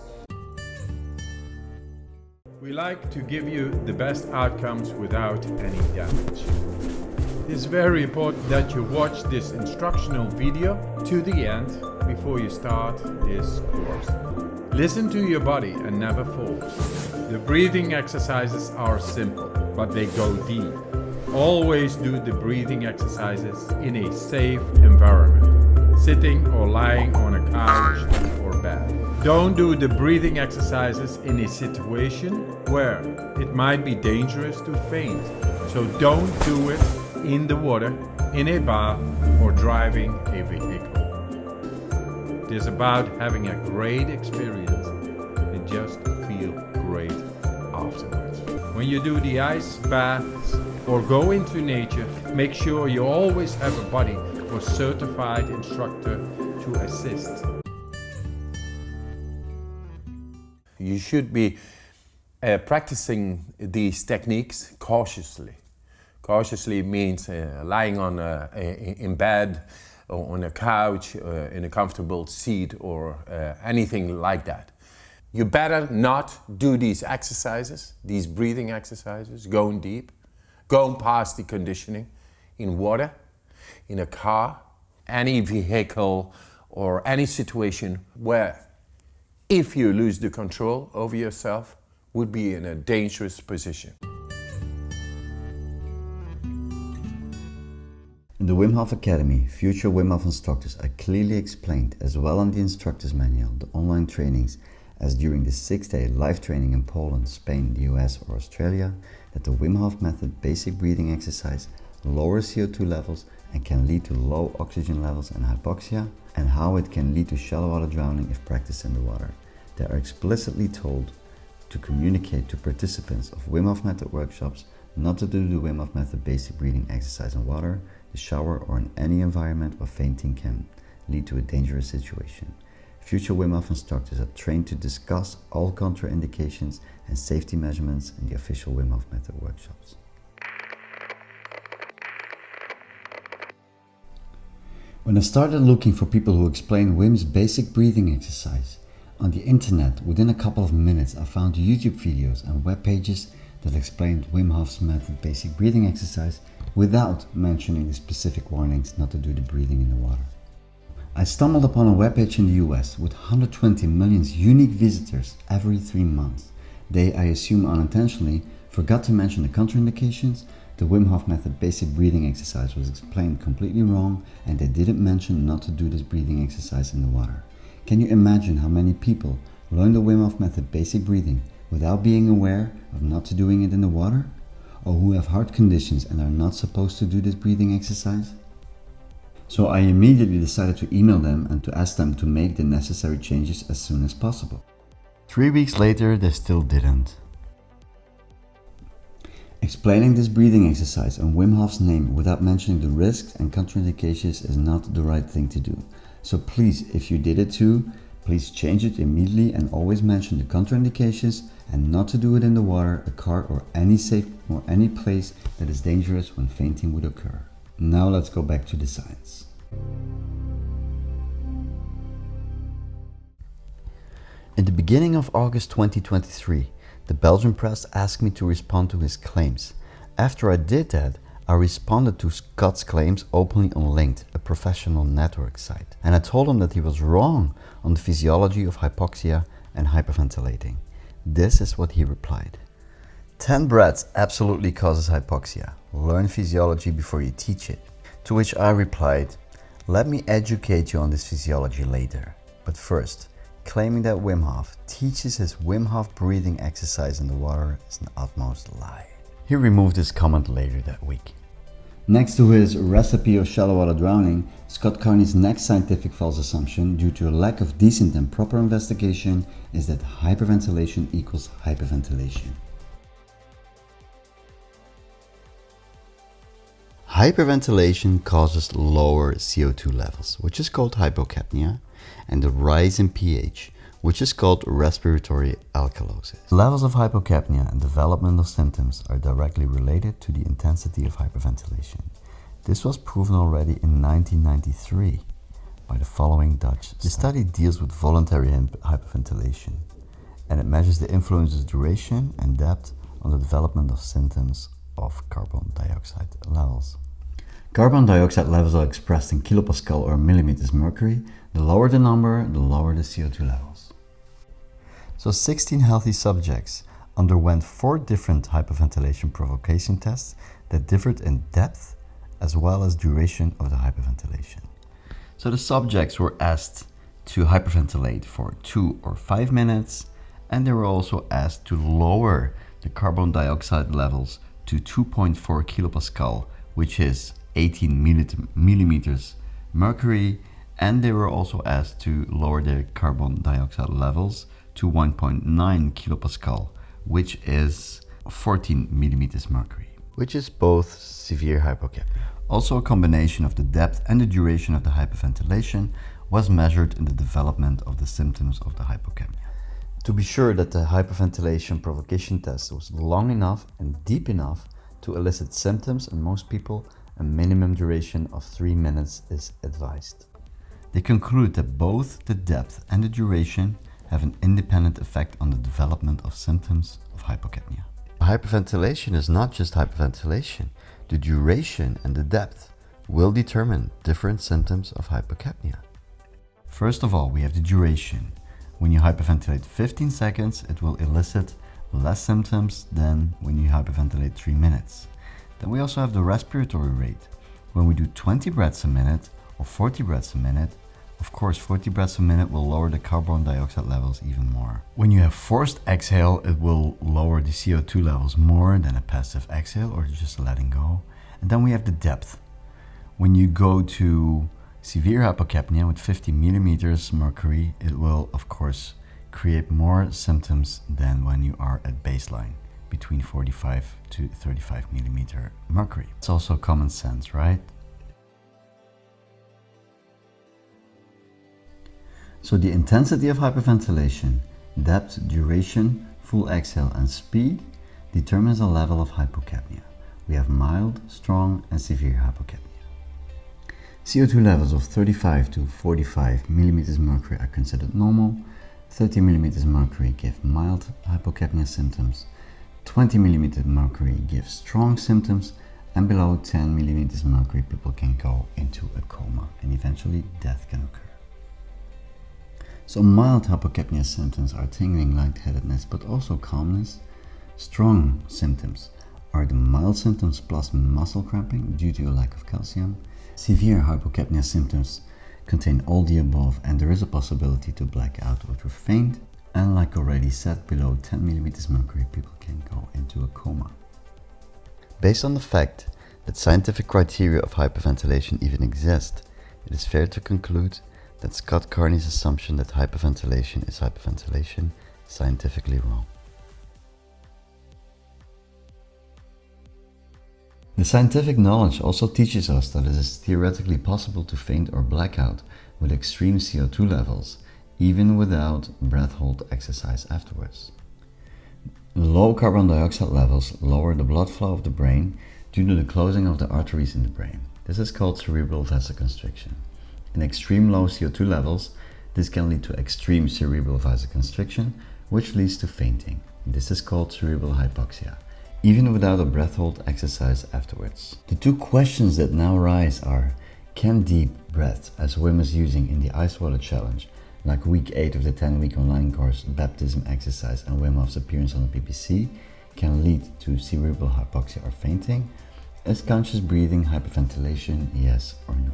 We like to give you the best outcomes without any damage. It's very important that you watch this instructional video to the end before you start this course. Listen to your body and never force. The breathing exercises are simple, but they go deep. Always do the breathing exercises in a safe environment, sitting or lying on a couch or bed. Don't do the breathing exercises in a situation where it might be dangerous to faint. So don't do it in the water, in a bath, or driving a vehicle. It is about having a great experience and just feel great afterwards. When you do the ice baths or go into nature, make sure you always have a buddy or certified instructor to assist. You should be practicing these techniques cautiously. Cautiously means lying on in bed, or on a couch, in a comfortable seat, or anything like that. You better not do these exercises, these breathing exercises, going deep, going past the conditioning in water, in a car, any vehicle, or any situation where, if you lose the control over yourself, would be in a dangerous position. In the Wim Hof Academy, future Wim Hof instructors are clearly explained as well on the instructor's manual, the online trainings, as during the 6-day live training in Poland, Spain, the US or Australia, that the Wim Hof Method basic breathing exercise lowers CO2 levels and can lead to low oxygen levels and hypoxia, and how it can lead to shallow water drowning if practiced in the water. They are explicitly told to communicate to participants of Wim Hof Method workshops not to do the Wim Hof Method basic breathing exercise in water, the shower or in any environment where fainting can lead to a dangerous situation. Future Wim Hof instructors are trained to discuss all contra-indications and safety measurements in the official Wim Hof Method workshops. When I started looking for people who explain Wim's basic breathing exercise on the internet, within a couple of minutes I found YouTube videos and web pages that explained Wim Hof's Method basic breathing exercise without mentioning the specific warnings not to do the breathing in the water. I stumbled upon a webpage in the US with 120 million unique visitors every 3 months. They, I assume unintentionally, forgot to mention the contraindications. The Wim Hof Method basic breathing exercise was explained completely wrong, and they didn't mention not to do this breathing exercise in the water. Can you imagine how many people learn the Wim Hof Method basic breathing without being aware of not to doing it in the water? Or who have heart conditions and are not supposed to do this breathing exercise? So I immediately decided to email them and to ask them to make the necessary changes as soon as possible. 3 weeks later, they still didn't. Explaining this breathing exercise in Wim Hof's name without mentioning the risks and contraindications is not the right thing to do. So please, if you did it too, please change it immediately and always mention the contraindications and not to do it in the water, a car or any safe or any place that is dangerous when fainting would occur. Now let's go back to the science. In the beginning of August 2023, the Belgian press asked me to respond to his claims. After I did that, I responded to Scott's claims openly on LinkedIn, a professional network site, and I told him that he was wrong on the physiology of hypoxia and hyperventilating. This is what he replied. 10 breaths absolutely causes hypoxia. Learn physiology before you teach it. To which I replied, let me educate you on this physiology later. But first, claiming that Wim Hof teaches his Wim Hof breathing exercise in the water is an utmost lie. He removed his comment later that week. Next to his recipe of shallow water drowning, Scott Carney's next scientific false assumption, due to a lack of decent and proper investigation, is that hyperventilation equals hyperventilation. Hyperventilation causes lower CO2 levels, which is called hypocapnia, and a rise in pH, which is called respiratory alkalosis. Levels of hypocapnia and development of symptoms are directly related to the intensity of hyperventilation. This was proven already in 1993 by the following Dutch study. The study deals with voluntary hyperventilation, and it measures the influence of duration and depth on the development of symptoms of carbon dioxide levels. Carbon dioxide levels are expressed in kilopascal or millimeters mercury. The lower the number, the lower the CO2 levels. So 16 healthy subjects underwent 4 different hyperventilation provocation tests that differed in depth as well as duration of the hyperventilation. So the subjects were asked to hyperventilate for 2 or 5 minutes, and they were also asked to lower the carbon dioxide levels to 2.4 kilopascal, which is 18 millimeters mercury, and they were also asked to lower their carbon dioxide levels to 1.9 kilopascal, which is 14 millimeters mercury, which is both severe hypocapnia. Also, a combination of the depth and the duration of the hyperventilation was measured in the development of the symptoms of the hypocapnia. To be sure that the hyperventilation provocation test was long enough and deep enough to elicit symptoms in most people, a minimum duration of 3 minutes is advised. They conclude that both the depth and the duration have an independent effect on the development of symptoms of hypocapnia. Hyperventilation is not just hyperventilation. The duration and the depth will determine different symptoms of hypocapnia. First of all, we have the duration. When you hyperventilate 15 seconds, it will elicit less symptoms than when you hyperventilate 3 minutes. Then we also have the respiratory rate. When we do 20 breaths a minute or 40 breaths a minute, of course 40 breaths a minute will lower the carbon dioxide levels even more. When you have forced exhale, it will lower the CO2 levels more than a passive exhale or just letting go. And then we have the depth. When you go to severe hypocapnia with 50 millimeters mercury, it will of course create more symptoms than when you are at baseline, between 45 to 35 millimeter mercury. It's also common sense, right? So the intensity of hyperventilation, depth, duration, full exhale and speed determines the level of hypocapnia. We have mild, strong and severe hypocapnia. CO2 levels of 35 to 45 millimeters mercury are considered normal. 30 millimeters mercury give mild hypocapnia symptoms. 20 millimeters mercury gives strong symptoms, and below 10 millimeters mercury people can go into a coma and eventually death can occur. So mild hypocapnia symptoms are tingling, lightheadedness, but also calmness. Strong symptoms are the mild symptoms plus muscle cramping due to a lack of calcium. Severe hypocapnia symptoms contain all the above, and there is a possibility to black out or to faint. And like already said, below 10 millimeters mercury people can go into a coma. Based on the fact that scientific criteria of hyperventilation even exist, it is fair to conclude that Scott Carney's assumption that hyperventilation is hyperventilation is scientifically wrong. The scientific knowledge also teaches us that it is theoretically possible to faint or black out with extreme CO2 levels, even without breath hold exercise afterwards. Low carbon dioxide levels lower the blood flow of the brain due to the closing of the arteries in the brain. This is called cerebral vasoconstriction. In extreme low CO2 levels, this can lead to extreme cerebral vasoconstriction, which leads to fainting. This is called cerebral hypoxia, even without a breath hold exercise afterwards. The two questions that now rise are, can deep breaths, as Wim is using in the Icewater challenge, like week 8 of the 10-week online course Baptism Exercise and Wim Hof's appearance on the BBC, can lead to cerebral hypoxia or fainting? Is conscious breathing hyperventilation, yes or no?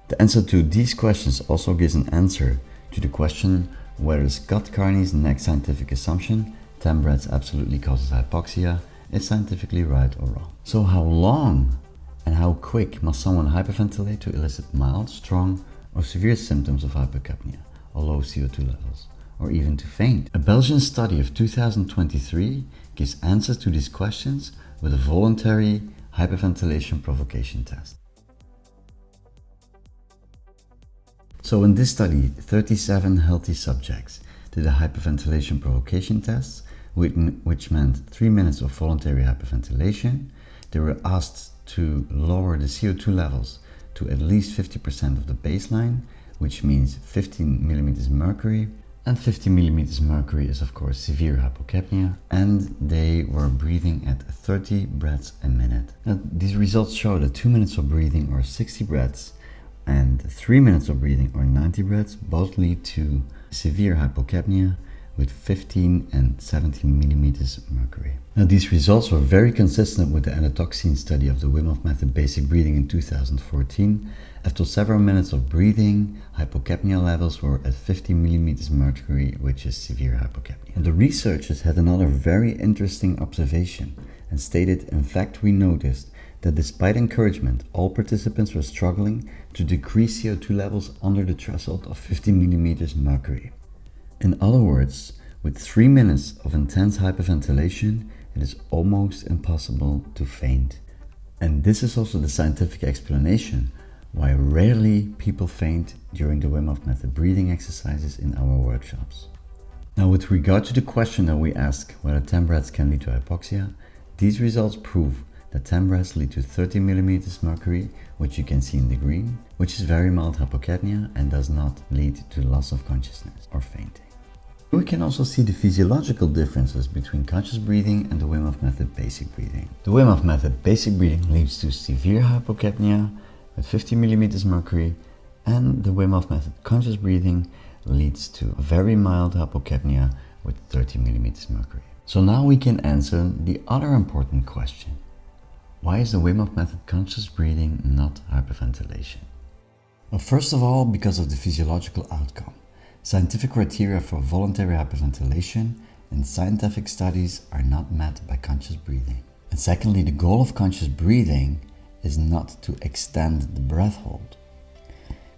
The answer to these questions also gives an answer to the question whether Scott Carney's next scientific assumption, 10 breaths absolutely causes hypoxia, is scientifically right or wrong. So how long and how quick must someone hyperventilate to elicit mild, strong or severe symptoms of hypocapnia or low CO2 levels, or even to faint? A Belgian study of 2023 gives answers to these questions with a voluntary hyperventilation provocation test. So in this study, 37 healthy subjects did a hyperventilation provocation test, which meant 3 minutes of voluntary hyperventilation. They were asked to lower the CO2 levels to at least 50% of the baseline, which means 15 millimeters mercury. And 50 millimeters mercury is of course severe hypocapnia, and they were breathing at 30 breaths a minute. Now, these results show that 2 minutes of breathing or 60 breaths and 3 minutes of breathing or 90 breaths both lead to severe hypocapnia with 15 and 17 millimeters mercury. Now, these results were very consistent with the endotoxin study of the Wim Hof Method Basic Breathing in 2014. After several minutes of breathing, hypocapnia levels were at 50 millimeters mercury, which is severe hypocapnia. And the researchers had another very interesting observation and stated, in fact, we noticed that despite encouragement, all participants were struggling to decrease CO2 levels under the threshold of 50 millimeters mercury. In other words, with 3 minutes of intense hyperventilation, it is almost impossible to faint. And this is also the scientific explanation why rarely people faint during the Wim Hof Method breathing exercises in our workshops. Now, with regard to the question that we ask whether 10 breaths can lead to hypoxia, these results prove that 10 breaths lead to 30 millimeters mercury, which you can see in the green, which is very mild hypocapnia and does not lead to loss of consciousness or fainting. We can also see the physiological differences between conscious breathing and the Wim Hof Method Basic Breathing. The Wim Hof Method Basic Breathing leads to severe hypocapnia with 50 millimeters mercury, and the Wim Hof Method Conscious Breathing leads to very mild hypocapnia with 30 millimeters mercury. So now we can answer the other important question. Why is the Wim Hof Method Conscious Breathing not hyperventilation? Well, first of all, because of the physiological outcome. Scientific criteria for voluntary hyperventilation in scientific studies are not met by conscious breathing. And secondly, the goal of conscious breathing is not to extend the breath hold.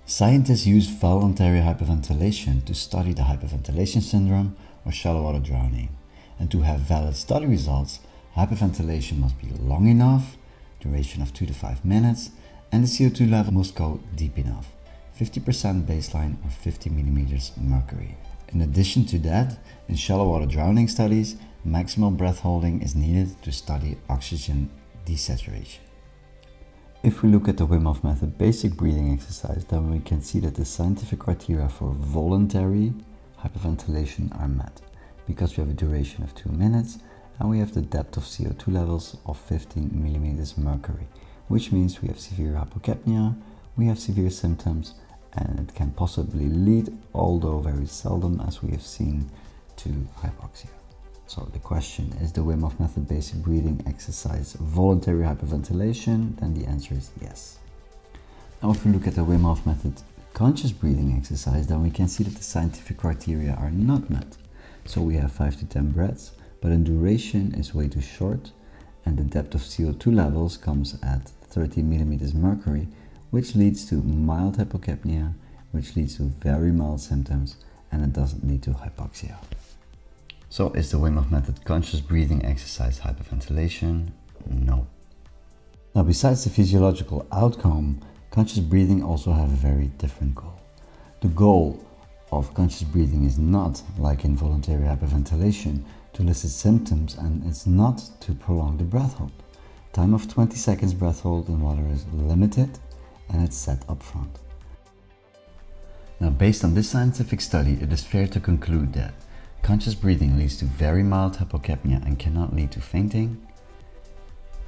Scientists use voluntary hyperventilation to study the hyperventilation syndrome or shallow water drowning. And to have valid study results, hyperventilation must be long enough, duration of 2 to 5 minutes, and the CO2 level must go deep enough, 50% baseline or 50 millimeters mercury. In addition to that, in shallow water drowning studies, maximal breath holding is needed to study oxygen desaturation. If we look at the Wim Hof Method Basic Breathing exercise, then we can see that the scientific criteria for voluntary hyperventilation are met, because we have a duration of 2 minutes and we have the depth of CO2 levels of 15 millimeters mercury, which means we have severe hypocapnia, we have severe symptoms, and it can possibly lead, although very seldom as we have seen, to hypoxia. So the question, is the Wim Hof Method Basic Breathing exercise voluntary hyperventilation? Then the answer is yes. Now if we look at the Wim Hof Method Conscious Breathing exercise, then we can see that the scientific criteria are not met. So we have 5 to 10 breaths, but the duration is way too short, and the depth of CO2 levels comes at 30 millimeters mercury, which leads to mild hypocapnia, which leads to very mild symptoms, and it doesn't lead to hypoxia. So is the Wim Hof Method Conscious Breathing exercise hyperventilation? No. Now, besides the physiological outcome, conscious breathing also have a very different goal. The goal of conscious breathing is not, like in voluntary hyperventilation, to elicit symptoms, and it's not to prolong the breath hold. Time of 20 seconds breath hold in water is limited, and it's set up front. Now, based on this scientific study, it is fair to conclude that conscious breathing leads to very mild hypocapnia and cannot lead to fainting.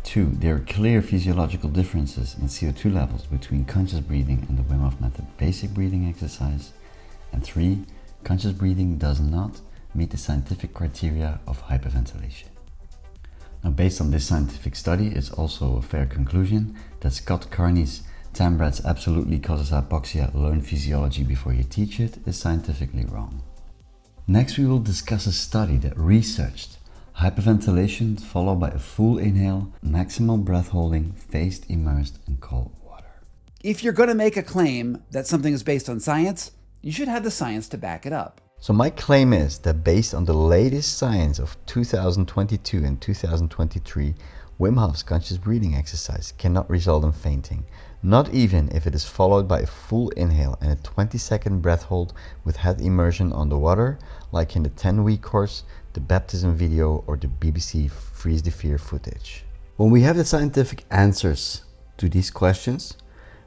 2. There are clear physiological differences in CO2 levels between conscious breathing and the Wim Hof Method Basic Breathing exercise. And 3. Conscious breathing does not meet the scientific criteria of hyperventilation. based on this scientific study, it's also a fair conclusion that Scott Carney's 10 breaths absolutely causes hypoxia, learn physiology before you teach it, is scientifically wrong. Next we will discuss a study that researched hyperventilation followed by a full inhale, maximal breath holding, phased, immersed in cold water. If you're going to make a claim that something is based on science, you should have the science to back it up. So my claim is that based on the latest science of 2022 and 2023, Wim Hof's conscious breathing exercise cannot result in fainting, not even if it is followed by a full inhale and a 20-second breath hold with head immersion underwater, like in the 10-week course, the baptism video or the BBC Freeze the Fear footage. When we have the scientific answers to these questions,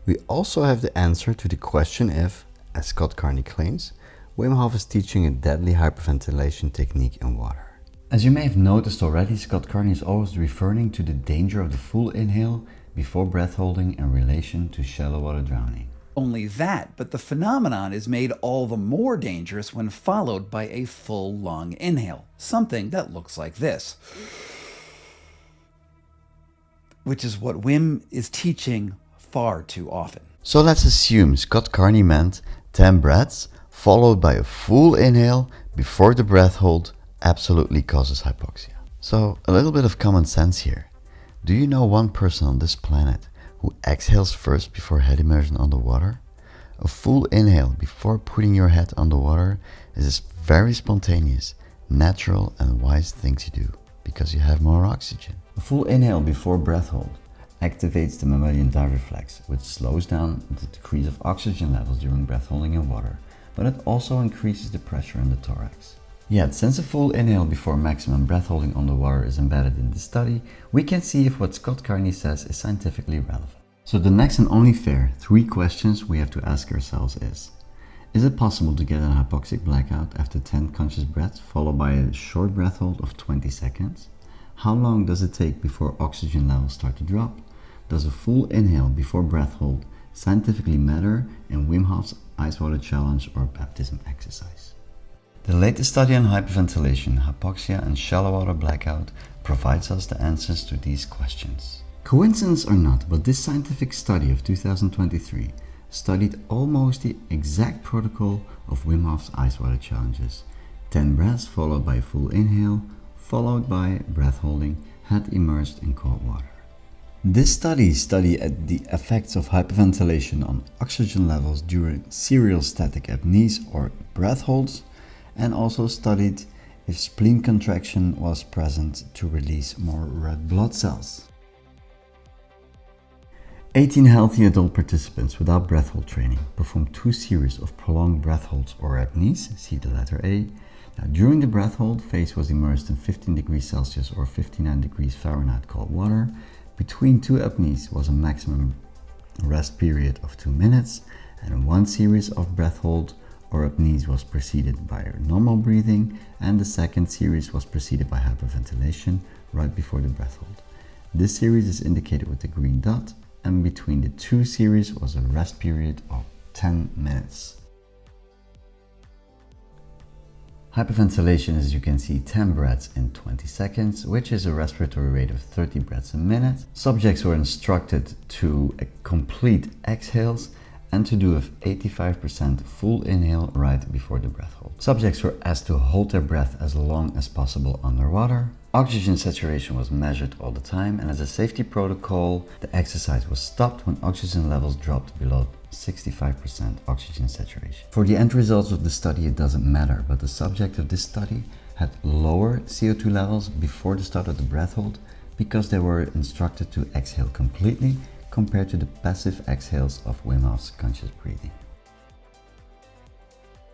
we also have the answer to the question if, as Scott Carney claims, Wim Hof is teaching a deadly hyperventilation technique in water. As you may have noticed already, Scott Carney is always referring to the danger of the full inhale before breath holding in relation to shallow water drowning. Only that, but the phenomenon is made all the more dangerous when followed by a full lung inhale, something that looks like this, which is what Wim is teaching far too often. So let's assume Scott Carney meant 10 breaths followed by a full inhale before the breath hold absolutely causes hypoxia. So a little bit of common sense here. Do you know one person on this planet who exhales first before head immersion underwater? A full inhale before putting your head underwater is a very spontaneous, natural and wise thing to do because you have more oxygen. A full inhale before breath hold activates the mammalian dive reflex, which slows down the decrease of oxygen levels during breath holding in water, but it also increases the pressure in the thorax. Yet, since a full inhale before maximum breath holding underwater is embedded in the study, we can see if what Scott Carney says is scientifically relevant. So the next and only fair 3 questions we have to ask ourselves is it possible to get a hypoxic blackout after 10 conscious breaths followed by a short breath hold of 20 seconds? How long does it take before oxygen levels start to drop? Does a full inhale before breath hold scientifically matter in Wim Hof's Icewater challenge or baptism exercise? The latest study on hyperventilation, hypoxia and shallow water blackout provides us the answers to these questions. Coincidence or not, but this scientific study of 2023 studied almost the exact protocol of Wim Hof's Icewater challenges. 10 breaths followed by a full inhale, followed by breath holding, head immersed in cold water. This studied the effects of hyperventilation on oxygen levels during serial static apneas or breath holds, and also studied if spleen contraction was present to release more red blood cells. 18 healthy adult participants without breath hold training performed 2 series of prolonged breath holds or apneas, see the letter A. Now, during the breath hold, face was immersed in 15 degrees Celsius or 59 degrees Fahrenheit cold water. Between 2 apneas was a maximum rest period of 2 minutes, and 1 series of breath hold or apneas was preceded by normal breathing, and the second series was preceded by hyperventilation right before the breath hold. This series is indicated with the green dot, and between the 2 series was a rest period of 10 minutes. Hyperventilation is, as you can see, 10 breaths in 20 seconds, which is a respiratory rate of 30 breaths a minute. Subjects were instructed to complete exhales and to do an 85% full inhale right before the breath hold. Subjects were asked to hold their breath as long as possible underwater. Oxygen saturation was measured all the time, and as a safety protocol, the exercise was stopped when oxygen levels dropped below 65% oxygen saturation. For the end results of the study, it doesn't matter, but the subject of this study had lower CO2 levels before the start of the breath hold because they were instructed to exhale completely compared to the passive exhales of Wim Hof's conscious breathing.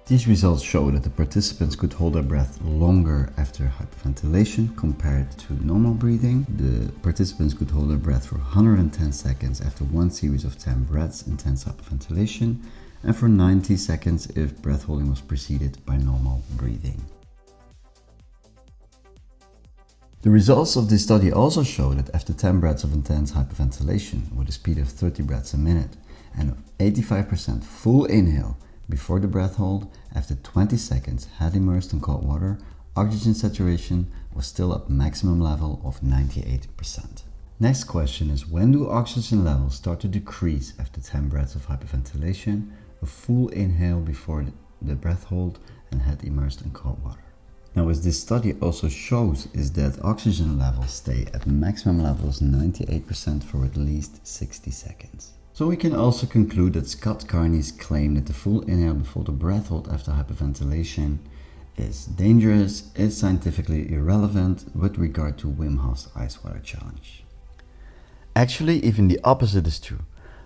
These results show that the participants could hold their breath longer after hyperventilation compared to normal breathing. The participants could hold their breath for 110 seconds after 1 series of 10 breaths intense hyperventilation, and for 90 seconds if breath holding was preceded by normal breathing. The results of this study also show that after 10 breaths of intense hyperventilation with a speed of 30 breaths a minute and 85% full inhale before the breath hold, after 20 seconds head immersed in cold water, oxygen saturation was still at maximum level of 98%. Next question is, when do oxygen levels start to decrease after 10 breaths of hyperventilation, a full inhale before the breath hold, and head immersed in cold water? Now, as this study also shows, is that oxygen levels stay at maximum levels 98% for at least 60 seconds. So we can also conclude that Scott Carney's claim that the full inhale before the breath hold after hyperventilation is dangerous is scientifically irrelevant with regard to Wim Hof's Icewater challenge. Actually, even the opposite is true.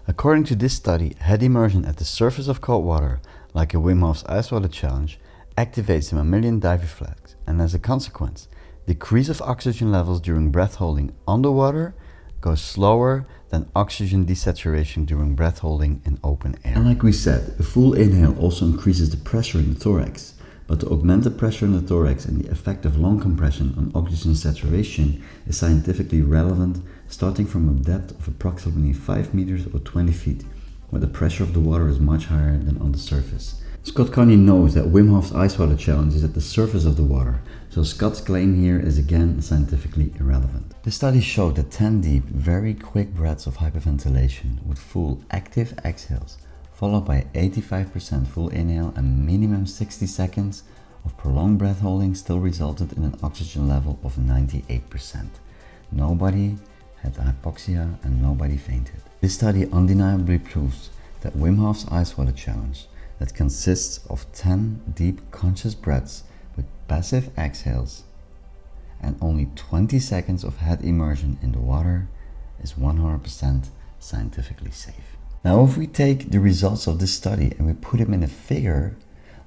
According to this study, head immersion at the surface of cold water, like a Wim Hof's Icewater challenge, activates the mammalian dive reflex, and as a consequence, decrease of oxygen levels during breath holding underwater goes slower than oxygen desaturation during breath holding in open air. And like we said, a full inhale also increases the pressure in the thorax, but the augmented pressure in the thorax and the effect of lung compression on oxygen saturation is scientifically relevant starting from a depth of approximately 5 meters or 20 feet, where the pressure of the water is much higher than on the surface. Scott Carney knows that Wim Hof's Icewater challenge is at the surface of the water, so Scott's claim here is again scientifically irrelevant. The study showed that 10 deep, very quick breaths of hyperventilation with full active exhales, followed by 85% full inhale and minimum 60 seconds of prolonged breath holding still resulted in an oxygen level of 98%. Nobody had hypoxia and nobody fainted. This study undeniably proves that Wim Hof's Icewater challenge, that consists of 10 deep conscious breaths with passive exhales and only 20 seconds of head immersion in the water, is 100% scientifically safe. Now, if we take the results of this study and we put them in a figure,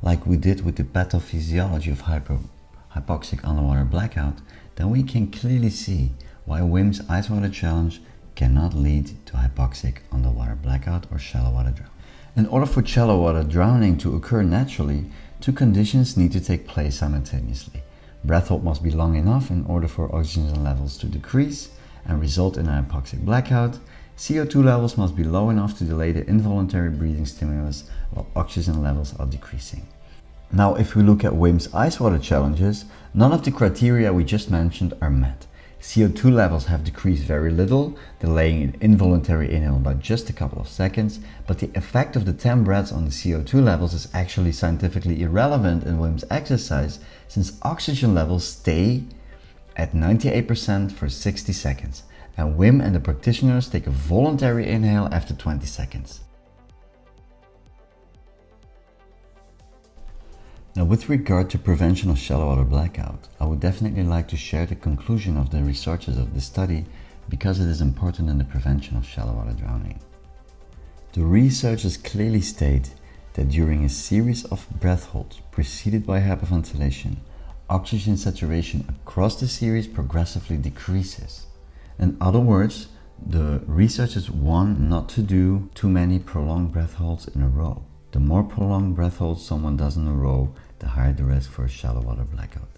like we did with the Pathophysiology of hypoxic underwater blackout, then we can clearly see why Wim's Icewater challenge cannot lead to hypoxic underwater blackout or shallow water drowning. In order for shallow water drowning to occur naturally, two conditions need to take place simultaneously. Breath hold must be long enough in order for oxygen levels to decrease and result in a hypoxic blackout. CO2 levels must be low enough to delay the involuntary breathing stimulus while oxygen levels are decreasing. Now, if we look at Wim's Icewater challenges, none of the criteria we just mentioned are met. CO2 levels have decreased very little, delaying an involuntary inhale by just a couple of seconds, but the effect of the 10 breaths on the CO2 levels is actually scientifically irrelevant in Wim's exercise, since oxygen levels stay at 98% for 60 seconds, and Wim and the practitioners take a voluntary inhale after 20 seconds. Now, with regard to prevention of shallow water blackout, I would definitely like to share the conclusion of the researchers of this study because it is important in the prevention of shallow water drowning. The researchers clearly state that during a series of breath holds preceded by hyperventilation, oxygen saturation across the series progressively decreases. In other words, the researchers want not to do too many prolonged breath holds in a row. The more prolonged breath holds someone does in a row, the higher the risk for a shallow water blackout.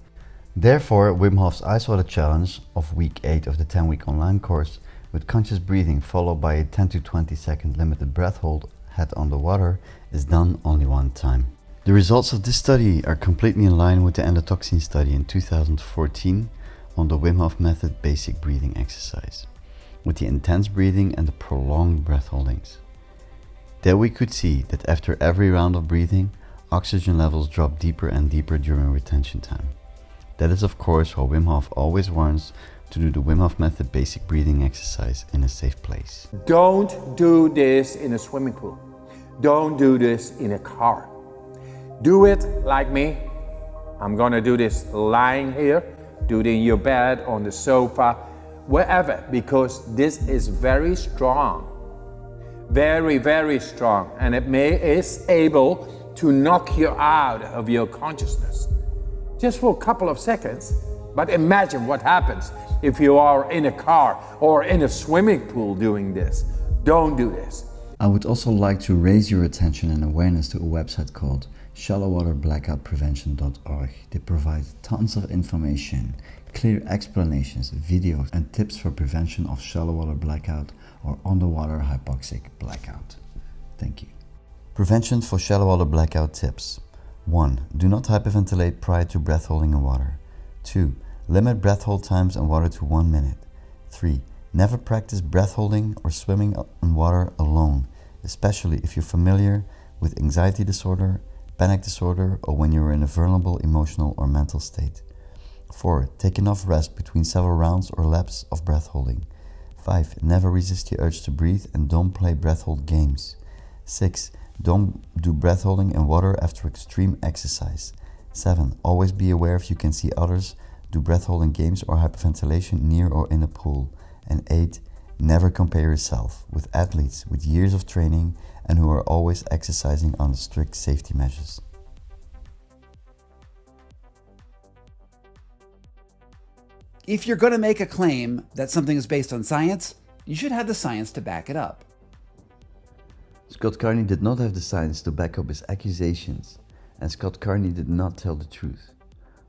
Therefore, Wim Hof's Icewater challenge of week 8 of the 10-week online course with conscious breathing followed by a 10 to 20 second limited breath hold head underwater is done only one time. The results of this study are completely in line with the endotoxin study in 2014 on the Wim Hof Method basic breathing exercise, with the intense breathing and the prolonged breath holdings. There we could see that after every round of breathing, oxygen levels drop deeper and deeper during retention time. That is of course why Wim Hof always warns to do the Wim Hof Method basic breathing exercise in a safe place. Don't do this in a swimming pool. Don't do this in a car. Do it like me. I'm gonna do this lying here, do it in your bed, on the sofa, wherever, because this is very strong. Very, very strong, and it is able to knock you out of your consciousness just for a couple of seconds. But imagine what happens if you are in a car or in a swimming pool doing this. Don't do this. I would also like to raise your attention and awareness to a website called shallowwaterblackoutprevention.org. They provide tons of information, clear explanations, videos and tips for prevention of shallow water blackout or underwater hypoxic blackout. Thank you. Prevention for shallow water blackout tips. 1. Do not hyperventilate prior to breath holding in water. 2. Limit breath hold times in water to 1 minute. 3. Never practice breath holding or swimming in water alone, especially if you're familiar with anxiety disorder, panic disorder, or when you're in a vulnerable emotional or mental state. 4. Take enough rest between several rounds or laps of breath holding. 5. Never resist the urge to breathe and don't play breath hold games. 6. Don't do breath holding in water after extreme exercise. 7. Always be aware if you can see others do breath holding games or hyperventilation near or in a pool. And 8. Never compare yourself with athletes with years of training and who are always exercising under strict safety measures. If you're going to make a claim that something is based on science, you should have the science to back it up. Scott Carney did not have the science to back up his accusations, and Scott Carney did not tell the truth.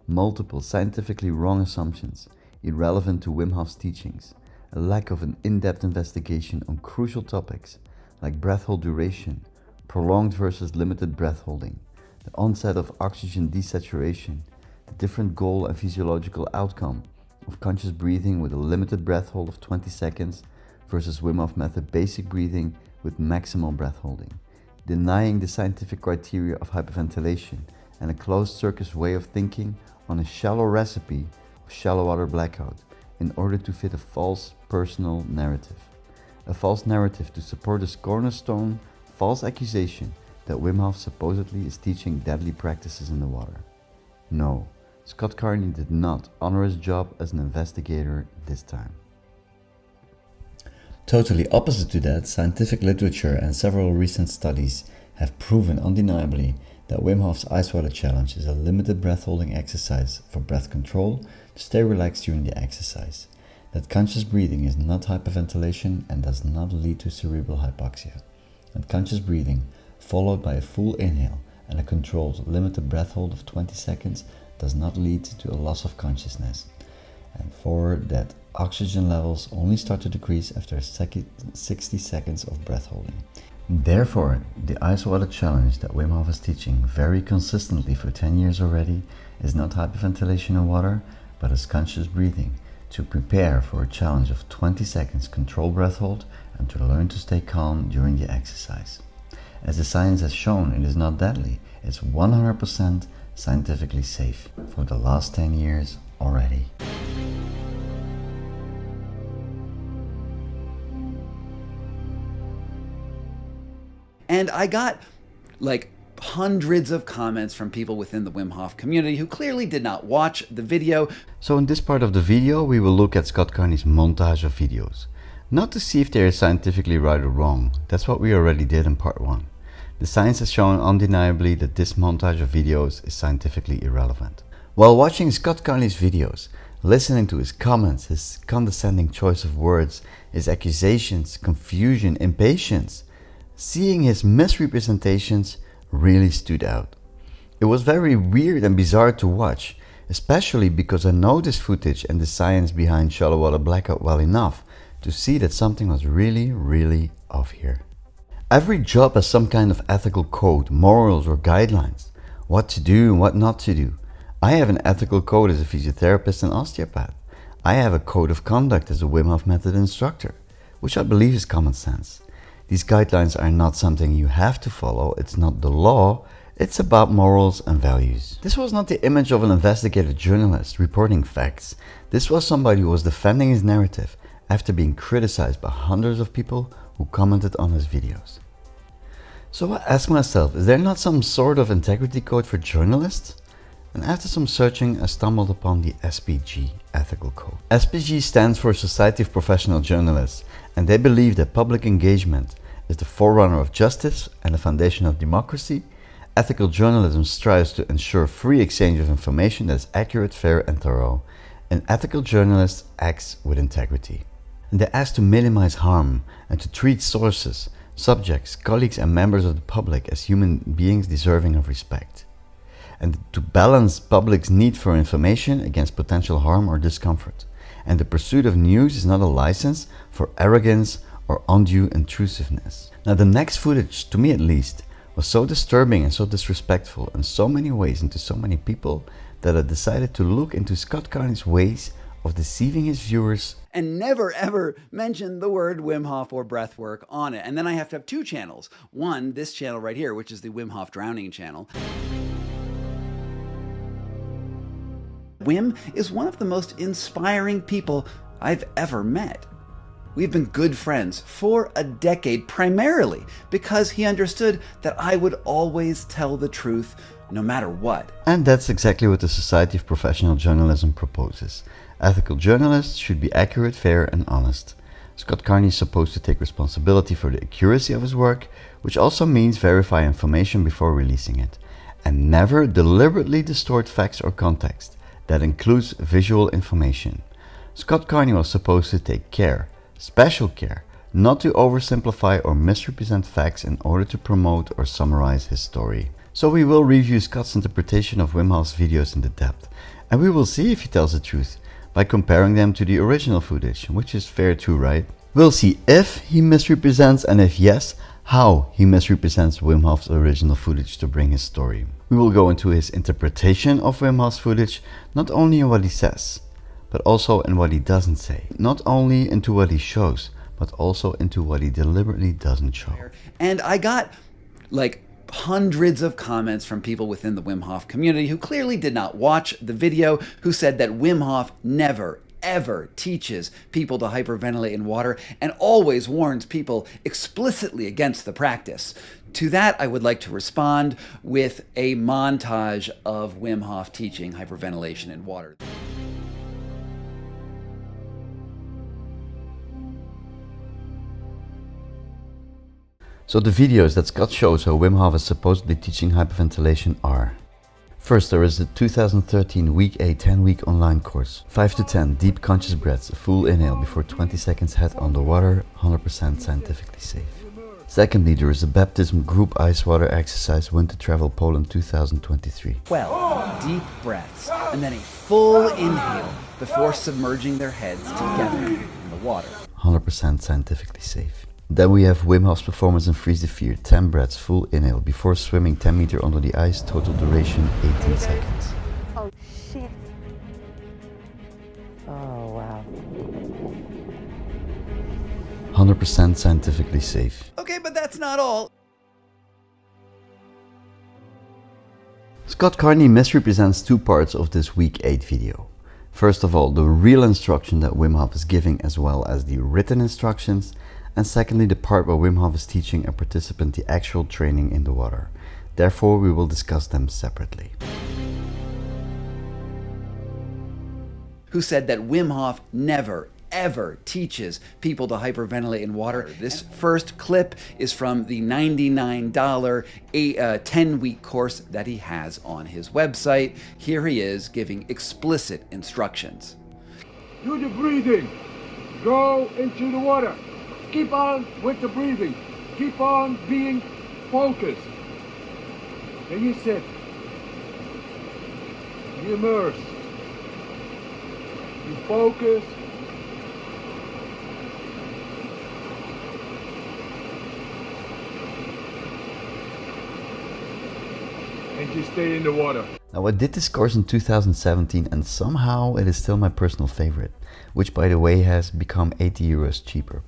Multiple scientifically wrong assumptions, irrelevant to Wim Hof's teachings, a lack of an in-depth investigation on crucial topics like breath hold duration, prolonged versus limited breath holding, the onset of oxygen desaturation, the different goal and physiological outcome of conscious breathing with a limited breath hold of 20 seconds versus Wim Hof Method basic breathing with maximal breath holding, denying the scientific criteria of hyperventilation and a closed circuit way of thinking on a shallow recipe of shallow water blackout in order to fit a false personal narrative. A false narrative to support this cornerstone false accusation that Wim Hof supposedly is teaching deadly practices in the water. No, Scott Carney did not honor his job as an investigator this time. Totally opposite to that, scientific literature and several recent studies have proven undeniably that Wim Hof's Icewater challenge is a limited breath holding exercise for breath control to stay relaxed during the exercise, that conscious breathing is not hyperventilation and does not lead to cerebral hypoxia, that conscious breathing followed by a full inhale and a controlled limited breath hold of 20 seconds does not lead to a loss of consciousness, and 4. That oxygen levels only start to decrease after 60 seconds of breath holding. Therefore, the Icewater challenge that Wim Hof is teaching very consistently for 10 years already is not hyperventilation in water, but is conscious breathing to prepare for a challenge of 20 seconds controlled breath hold and to learn to stay calm during the exercise. As the science has shown, it is not deadly. It's 100% scientifically safe for the last 10 years already. And I got like hundreds of comments from people within the Wim Hof community who clearly did not watch the video. So in this part of the video, we will look at Scott Carney's montage of videos. Not to see if they are scientifically right or wrong. That's what we already did in part 1. The science has shown undeniably that this montage of videos is scientifically irrelevant. While watching Scott Carney's videos, listening to his comments, his condescending choice of words, his accusations, confusion, impatience, seeing his misrepresentations really stood out. It was very weird and bizarre to watch, especially because I know this footage and the science behind Shallow Water Blackout well enough to see that something was really off here. Every job has some kind of ethical code, morals or guidelines, what to do and what not to do. I have an ethical code as a physiotherapist and osteopath. I have a code of conduct as a Wim Hof Method instructor, which I believe is common sense. These guidelines are not something you have to follow, it's not the law, it's about morals and values. This was not the image of an investigative journalist reporting facts. This was somebody who was defending his narrative after being criticized by hundreds of people who commented on his videos. So I asked myself, is there not some sort of integrity code for journalists? And after some searching, I stumbled upon the SPG ethical code. SPG stands for Society of Professional Journalists, and they believe that public engagement is the forerunner of justice and the foundation of democracy. Ethical journalism strives to ensure free exchange of information that is accurate, fair and thorough. An ethical journalist acts with integrity. And they ask to minimize harm and to treat sources, subjects, colleagues and members of the public as human beings deserving of respect. And to balance public's need for information against potential harm or discomfort. And the pursuit of news is not a license for arrogance or undue intrusiveness. Now the next footage, to me at least, was so disturbing and so disrespectful in so many ways and to so many people that I decided to look into Scott Carney's ways of deceiving his viewers and never ever mention the word Wim Hof or breathwork on it. And then I have to have two channels. One, this channel right here, which is the Wim Hof Drowning channel. Wim is one of the most inspiring people I've ever met. We've been good friends for a decade, primarily because he understood that I would always tell the truth no matter what. And that's exactly what the Society of Professional Journalism proposes. Ethical journalists should be accurate, fair and honest. Scott Carney is supposed to take responsibility for the accuracy of his work, which also means verify information before releasing it, and never deliberately distort facts or context. That includes visual information. Scott Carney was supposed to take care, special care, not to oversimplify or misrepresent facts in order to promote or summarize his story. So we will review Scott's interpretation of Wim Hof's videos in depth, and we will see if he tells the truth by comparing them to the original footage, which is fair too, right? We'll see if he misrepresents, and if yes, how he misrepresents Wim Hof's original footage to bring his story. We will go into his interpretation of Wim Hof's footage, not only in what he says, but also in what he doesn't say. Not only into what he shows, but also into what he deliberately doesn't show. And I got like hundreds of comments from people within the Wim Hof community who clearly did not watch the video, who said that Wim Hof never, ever teaches people to hyperventilate in water and always warns people explicitly against the practice. To that, I would like to respond with a montage of Wim Hof teaching hyperventilation in water. So the videos that Scott shows how Wim Hof is supposedly teaching hyperventilation are: first, there is the 2013 Week 8 10-week online course. 5 to 10 deep conscious breaths, a full inhale before 20 seconds head underwater, 100% scientifically safe. Secondly, there is a baptism group Icewater exercise Winter Travel Poland 2023. 12 deep breaths and then a full inhale before submerging their heads together in the water. 100% scientifically safe. Then we have Wim Hof's performance in Freeze the Fear, 10 breaths, full inhale, before swimming 10 meters under the ice, total duration 18 seconds. Oh shit. Oh wow. 100% scientifically safe. Okay, but that's not all. Scott Carney misrepresents two parts of this Week 8 video. First of all, the real instruction that Wim Hof is giving, as well as the written instructions. And secondly, the part where Wim Hof is teaching a participant the actual training in the water. Therefore, we will discuss them separately. Who said that Wim Hof never, ever teaches people to hyperventilate in water. This first clip is from the $99 10-week course that he has on his website. Here he is giving explicit instructions. Do the breathing. Go into the water. Keep on with the breathing. Keep on being focused. Then you sit. You immerse. You focus. And you stay in the water. Now, I did this course in 2017 and somehow it is still my personal favorite, which by the way has become 80 euros cheaper.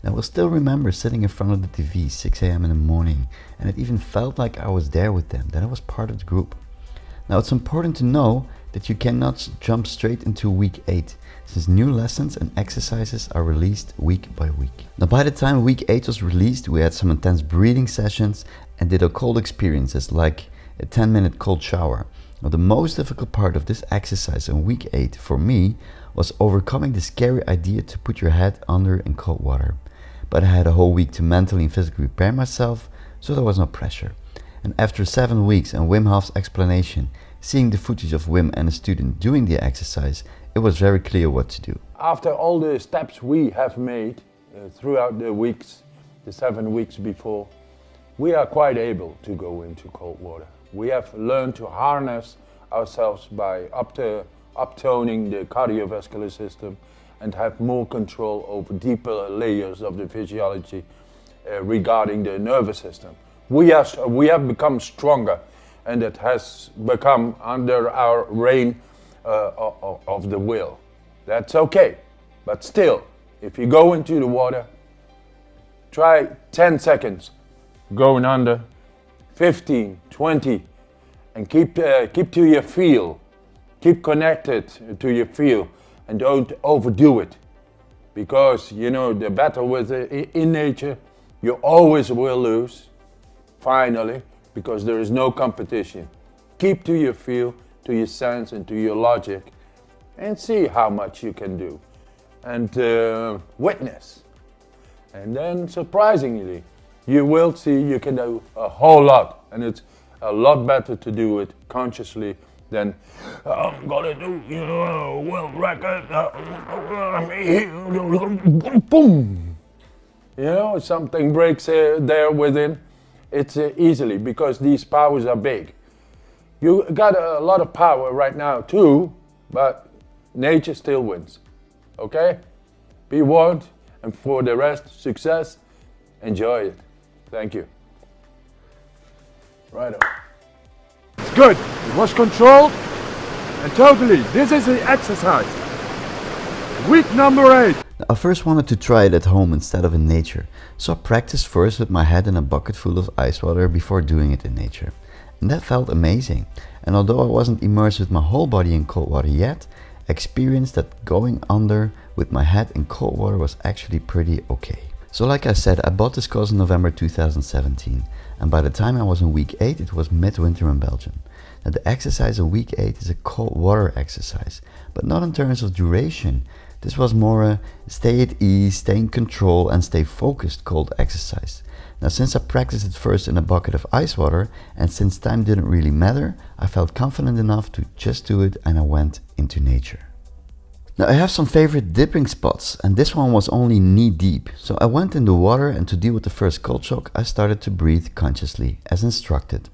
I will still remember sitting in front of the TV 6 a.m. in the morning, and it even felt like I was there with them, that I was part of the group. Now it's important to know that you cannot jump straight into week 8, since new lessons and exercises are released week by week. Now by the time week 8 was released, we had some intense breathing sessions and did occult experiences like a 10-minute cold shower. Now the most difficult part of this exercise in week 8 for me was overcoming the scary idea to put your head under in cold water. But I had a whole week to mentally and physically prepare myself, so there was no pressure. And after 7 weeks and Wim Hof's explanation, seeing the footage of Wim and a student doing the exercise, it was very clear what to do. After all the steps we have made throughout the weeks, the 7 weeks before, we are quite able to go into cold water. We have learned to harness ourselves by uptoning the cardiovascular system and have more control over deeper layers of the physiology regarding the nervous system. We have become stronger, and it has become under our reign of the will. That's okay. But still, if you go into the water, try 10 seconds going under, 15, 20, and keep to your feel. Keep connected to your feel, and don't overdo it. Because, you know, the battle with in nature, you always will lose, finally, because there is no competition. Keep to your feel, to your sense, and to your logic, and see how much you can do. And witness. And then, surprisingly, you will see you can do a whole lot. And it's a lot better to do it consciously than I'm gonna do, you know, world record, boom. You know, something breaks there within. It's easily, because these powers are big. You got a lot of power right now too, but nature still wins. Okay? Be warned, and for the rest, success. Enjoy it. Thank you. Right on. It's good. It was controlled and totally. This is the exercise. Week number 8. I first wanted to try it at home instead of in nature, so I practiced first with my head in a bucket full of ice water before doing it in nature. And that felt amazing. And although I wasn't immersed with my whole body in cold water yet, I experienced that going under with my head in cold water was actually pretty okay. So like I said, I bought this course in November 2017, and by the time I was in week 8, it was midwinter in Belgium. Now the exercise in week 8 is a cold water exercise, but not in terms of duration. This was more a stay at ease, stay in control, and stay focused cold exercise. Now since I practiced it first in a bucket of ice water, and since time didn't really matter, I felt confident enough to just do it, and I went into nature. Now I have some favorite dipping spots, and this one was only knee deep. So I went in the water, and to deal with the first cold shock, I started to breathe consciously as instructed.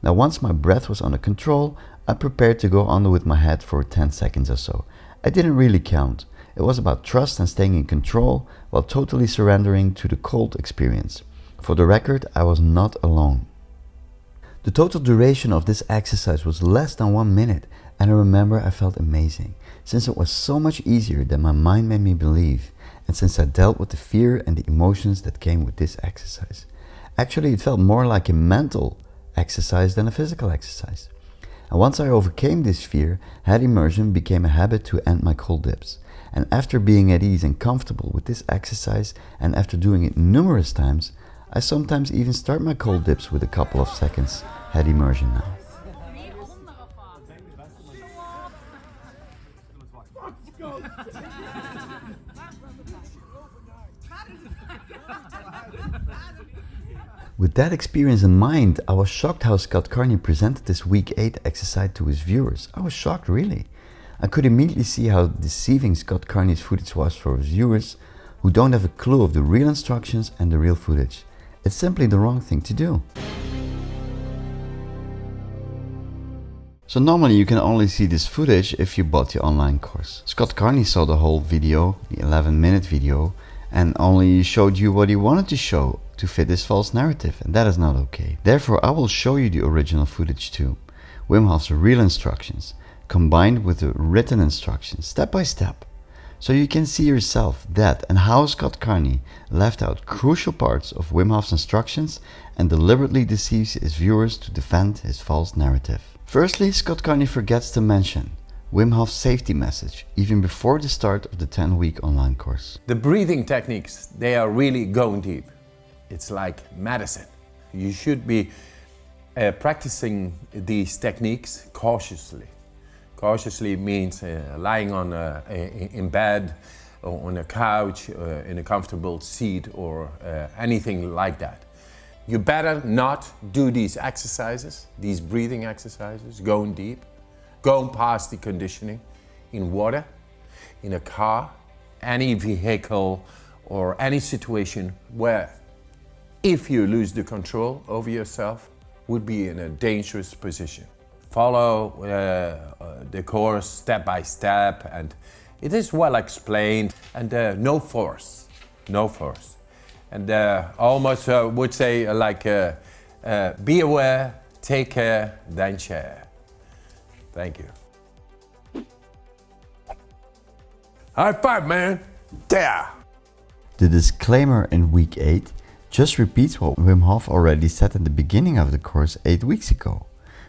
Now once my breath was under control, I prepared to go under with my head for 10 seconds or so. I didn't really count. It was about trust and staying in control while totally surrendering to the cold experience. For the record, I was not alone. The total duration of this exercise was less than 1 minute, and I remember I felt amazing, since it was so much easier than my mind made me believe, and since I dealt with the fear and the emotions that came with this exercise. Actually, it felt more like a mental exercise than a physical exercise. And once I overcame this fear, head immersion became a habit to end my cold dips. And after being at ease and comfortable with this exercise, and after doing it numerous times, I sometimes even start my cold dips with a couple of seconds head immersion now. With that experience in mind, I was shocked how Scott Carney presented this week 8 exercise to his viewers. I was shocked, really. I could immediately see how deceiving Scott Carney's footage was for his viewers who don't have a clue of the real instructions and the real footage. It's simply the wrong thing to do. So normally you can only see this footage if you bought the online course. Scott Carney saw the whole video, the 11-minute video, and only showed you what he wanted to show to fit his false narrative, and that is not okay. Therefore, I will show you the original footage too. Wim Hof's real instructions, combined with the written instructions, step by step. So you can see yourself that and how Scott Carney left out crucial parts of Wim Hof's instructions and deliberately deceives his viewers to defend his false narrative. Firstly, Scott Carney forgets to mention Wim Hof's safety message even before the start of the 10-week online course. The breathing techniques, they are really going deep. It's like medicine. You should be practicing these techniques cautiously. Cautiously means lying on in bed, or on a couch, in a comfortable seat, or anything like that. You better not do these exercises, these breathing exercises, going deep, going past the conditioning in water, in a car, any vehicle, or any situation where if you lose the control over yourself, would be in a dangerous position. Follow the course step by step, and it is well explained, and no force, no force. And almost would say like Be aware, take care, then share. Thank you. High five, man. Yeah. The disclaimer in week 8 just repeats what Wim Hof already said at the beginning of the course 8 weeks ago,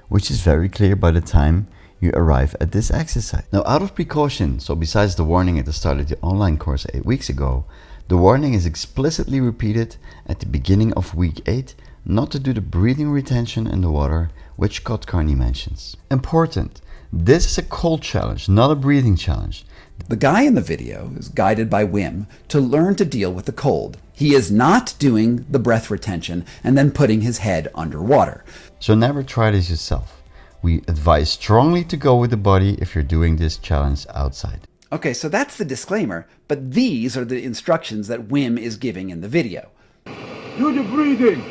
which is very clear by the time you arrive at this exercise. Now, out of precaution, so besides the warning at the start of the online course 8 weeks ago, the warning is explicitly repeated at the beginning of week 8 not to do the breathing retention in the water, which Scott Carney mentions. Important, this is a cold challenge, not a breathing challenge. The guy in the video is guided by Wim to learn to deal with the cold. He is not doing the breath retention and then putting his head underwater. So never try this yourself. We advise strongly to go with the body if you're doing this challenge outside. Okay, so that's the disclaimer, but these are the instructions that Wim is giving in the video. Do the breathing.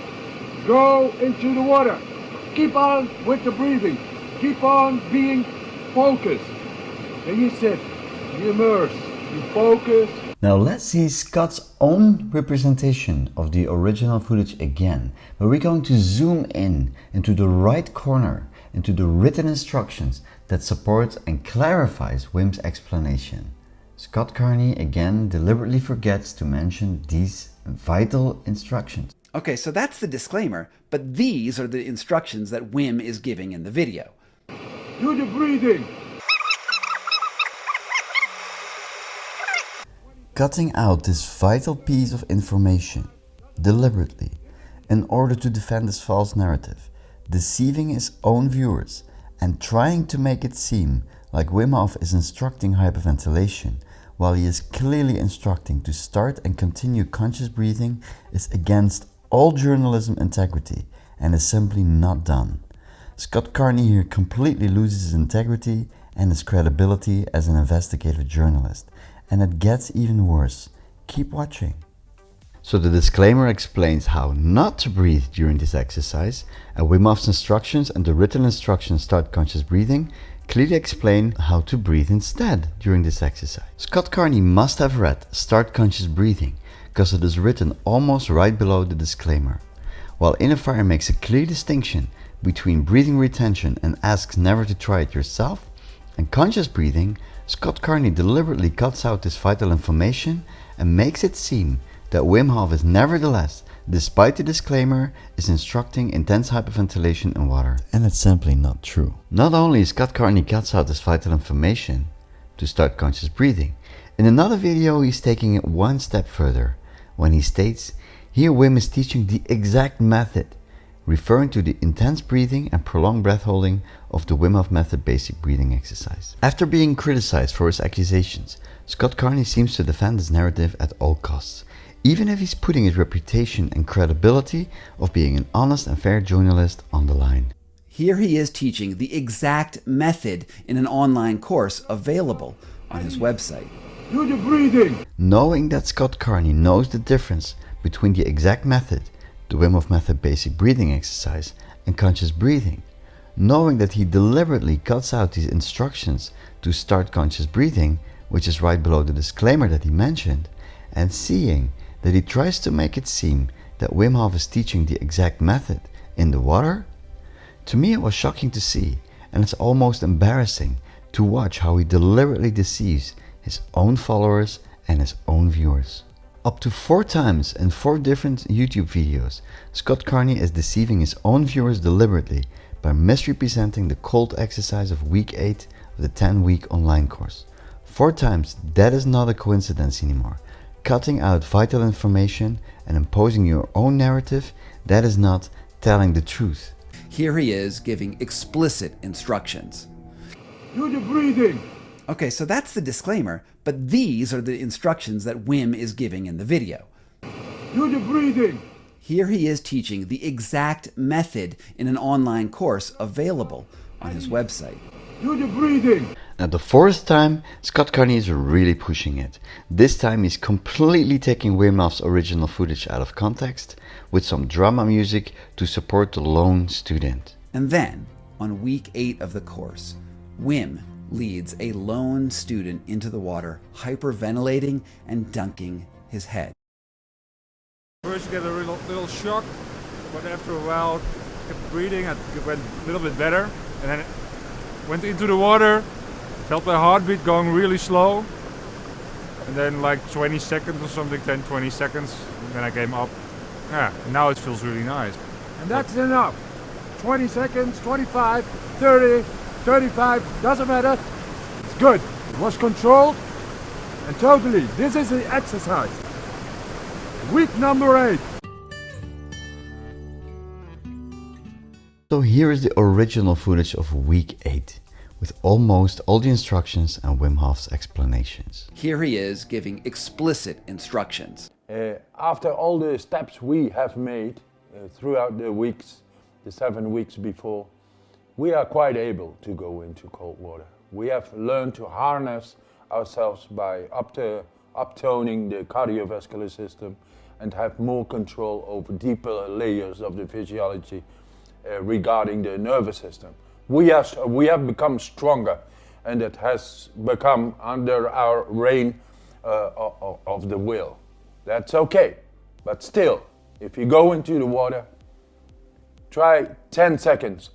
Go into the water. Keep on with the breathing. Keep on being focused. And you said, you immerse, you focus. Now let's see Scott's own representation of the original footage again, where we're going to zoom in into the right corner, into the written instructions that support and clarifies Wim's explanation. Scott Carney again deliberately forgets to mention these vital instructions. Okay, so that's the disclaimer, but these are the instructions that Wim is giving in the video. Do the breathing. Cutting out this vital piece of information deliberately in order to defend his false narrative, deceiving his own viewers and trying to make it seem like Wim Hof is instructing hyperventilation while he is clearly instructing to start and continue conscious breathing is against all journalism integrity and is simply not done. Scott Carney here completely loses his integrity and his credibility as an investigative journalist. And it gets even worse. Keep watching. So the disclaimer explains how not to breathe during this exercise, and Wim Hof's instructions and the written instructions Start Conscious Breathing clearly explain how to breathe instead during this exercise. Scott Carney must have read Start Conscious Breathing because it is written almost right below the disclaimer. While Innerfire makes a clear distinction between breathing retention and asks never to try it yourself, and conscious breathing, Scott Carney deliberately cuts out this vital information and makes it seem that Wim Hof is nevertheless, despite the disclaimer, is instructing intense hyperventilation in water. And it's simply not true. Not only Scott Carney cuts out this vital information to start conscious breathing, in another video he's taking it one step further when he states, here Wim is teaching the exact method, referring to the intense breathing and prolonged breath holding of the Wim Hof Method basic breathing exercise. After being criticized for his accusations, Scott Carney seems to defend his narrative at all costs, even if he's putting his reputation and credibility of being an honest and fair journalist on the line. Here he is teaching the exact method in an online course available on his website. Do the breathing. Knowing that Scott Carney knows the difference between the exact method, the Wim Hof Method basic breathing exercise, and conscious breathing, knowing that he deliberately cuts out these instructions to start conscious breathing, which is right below the disclaimer that he mentioned, and seeing that he tries to make it seem that Wim Hof is teaching the exact method in the water, to me it was shocking to see, and it's almost embarrassing to watch how he deliberately deceives his own followers and his own viewers. Up to 4 times in 4 different YouTube videos, Scott Carney is deceiving his own viewers deliberately by misrepresenting the cold exercise of week 8 of the 10-week online course. 4 times, that is not a coincidence anymore. Cutting out vital information and imposing your own narrative, that is not telling the truth. Here he is giving explicit instructions. Do the breathing. Okay, so that's the disclaimer, but these are the instructions that Wim is giving in the video. Do the breathing. Here he is teaching the exact method in an online course available on his website. Do the breathing. Now the 4th time, Scott Carney is really pushing it. This time he's completely taking Wim Hof's original footage out of context with some drama music to support the lone student. And then, on week 8 of the course, Wim leads a lone student into the water, hyperventilating and dunking his head. First you get a little shock, but after a while, kept breathing, it went a little bit better, and then went into the water, felt my heartbeat going really slow, and then like 20 seconds or something, 10-20 seconds, then I came up. Yeah, and now it feels really nice. And that's enough. 20 seconds, 25, 30, 35, doesn't matter. It's good. It was controlled, and totally, this is the exercise. Week number 8. So here is the original footage of week 8, with almost all the instructions and Wim Hof's explanations. Here he is giving explicit instructions. After all the steps we have made throughout the weeks, the 7 weeks before, we are quite able to go into cold water. We have learned to harness ourselves by uptoning the cardiovascular system and have more control over deeper layers of the physiology regarding the nervous system. We have become stronger, and it has become under our reign of the will. That's okay, but still, if you go into the water, try 10 seconds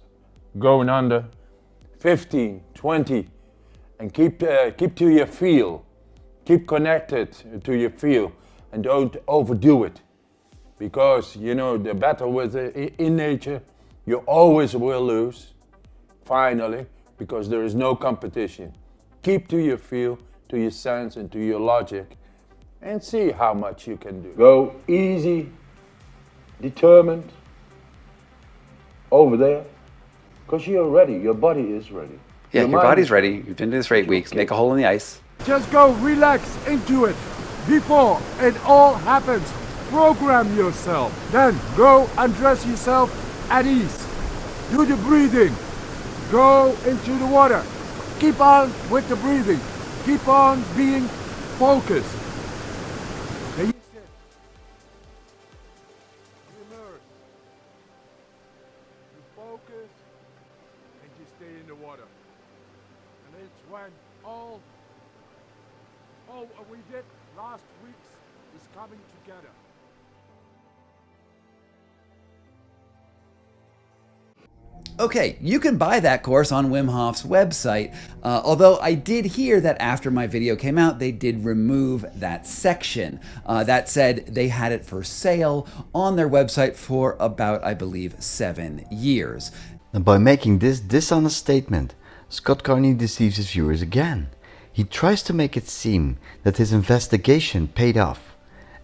going under, 15, 20, and keep to your feel. Keep connected to your feel, and don't overdo it, because you know the battle with in nature, you always will lose. Finally, because there is no competition. Keep to your feel, to your sense, and to your logic, and see how much you can do. Go easy, determined, over there, because you're ready, your body is ready. Yeah, your body's ready. You've been doing this for 8 weeks. Make a hole in the ice. Just go relax into it. Before it all happens, program yourself. Then go undress yourself at ease. Do the breathing. Go into the water. Keep on with the breathing. Keep on being focused. Then you sit. You immerse. You focus. And you stay in the water. And it's when all what we did last week's is coming together. Okay, you can buy that course on Wim Hof's website, although I did hear that after my video came out, they did remove that section. That said, they had it for sale on their website for about, I believe, 7 years. And by making this dishonest statement, Scott Carney deceives his viewers again. He tries to make it seem that his investigation paid off,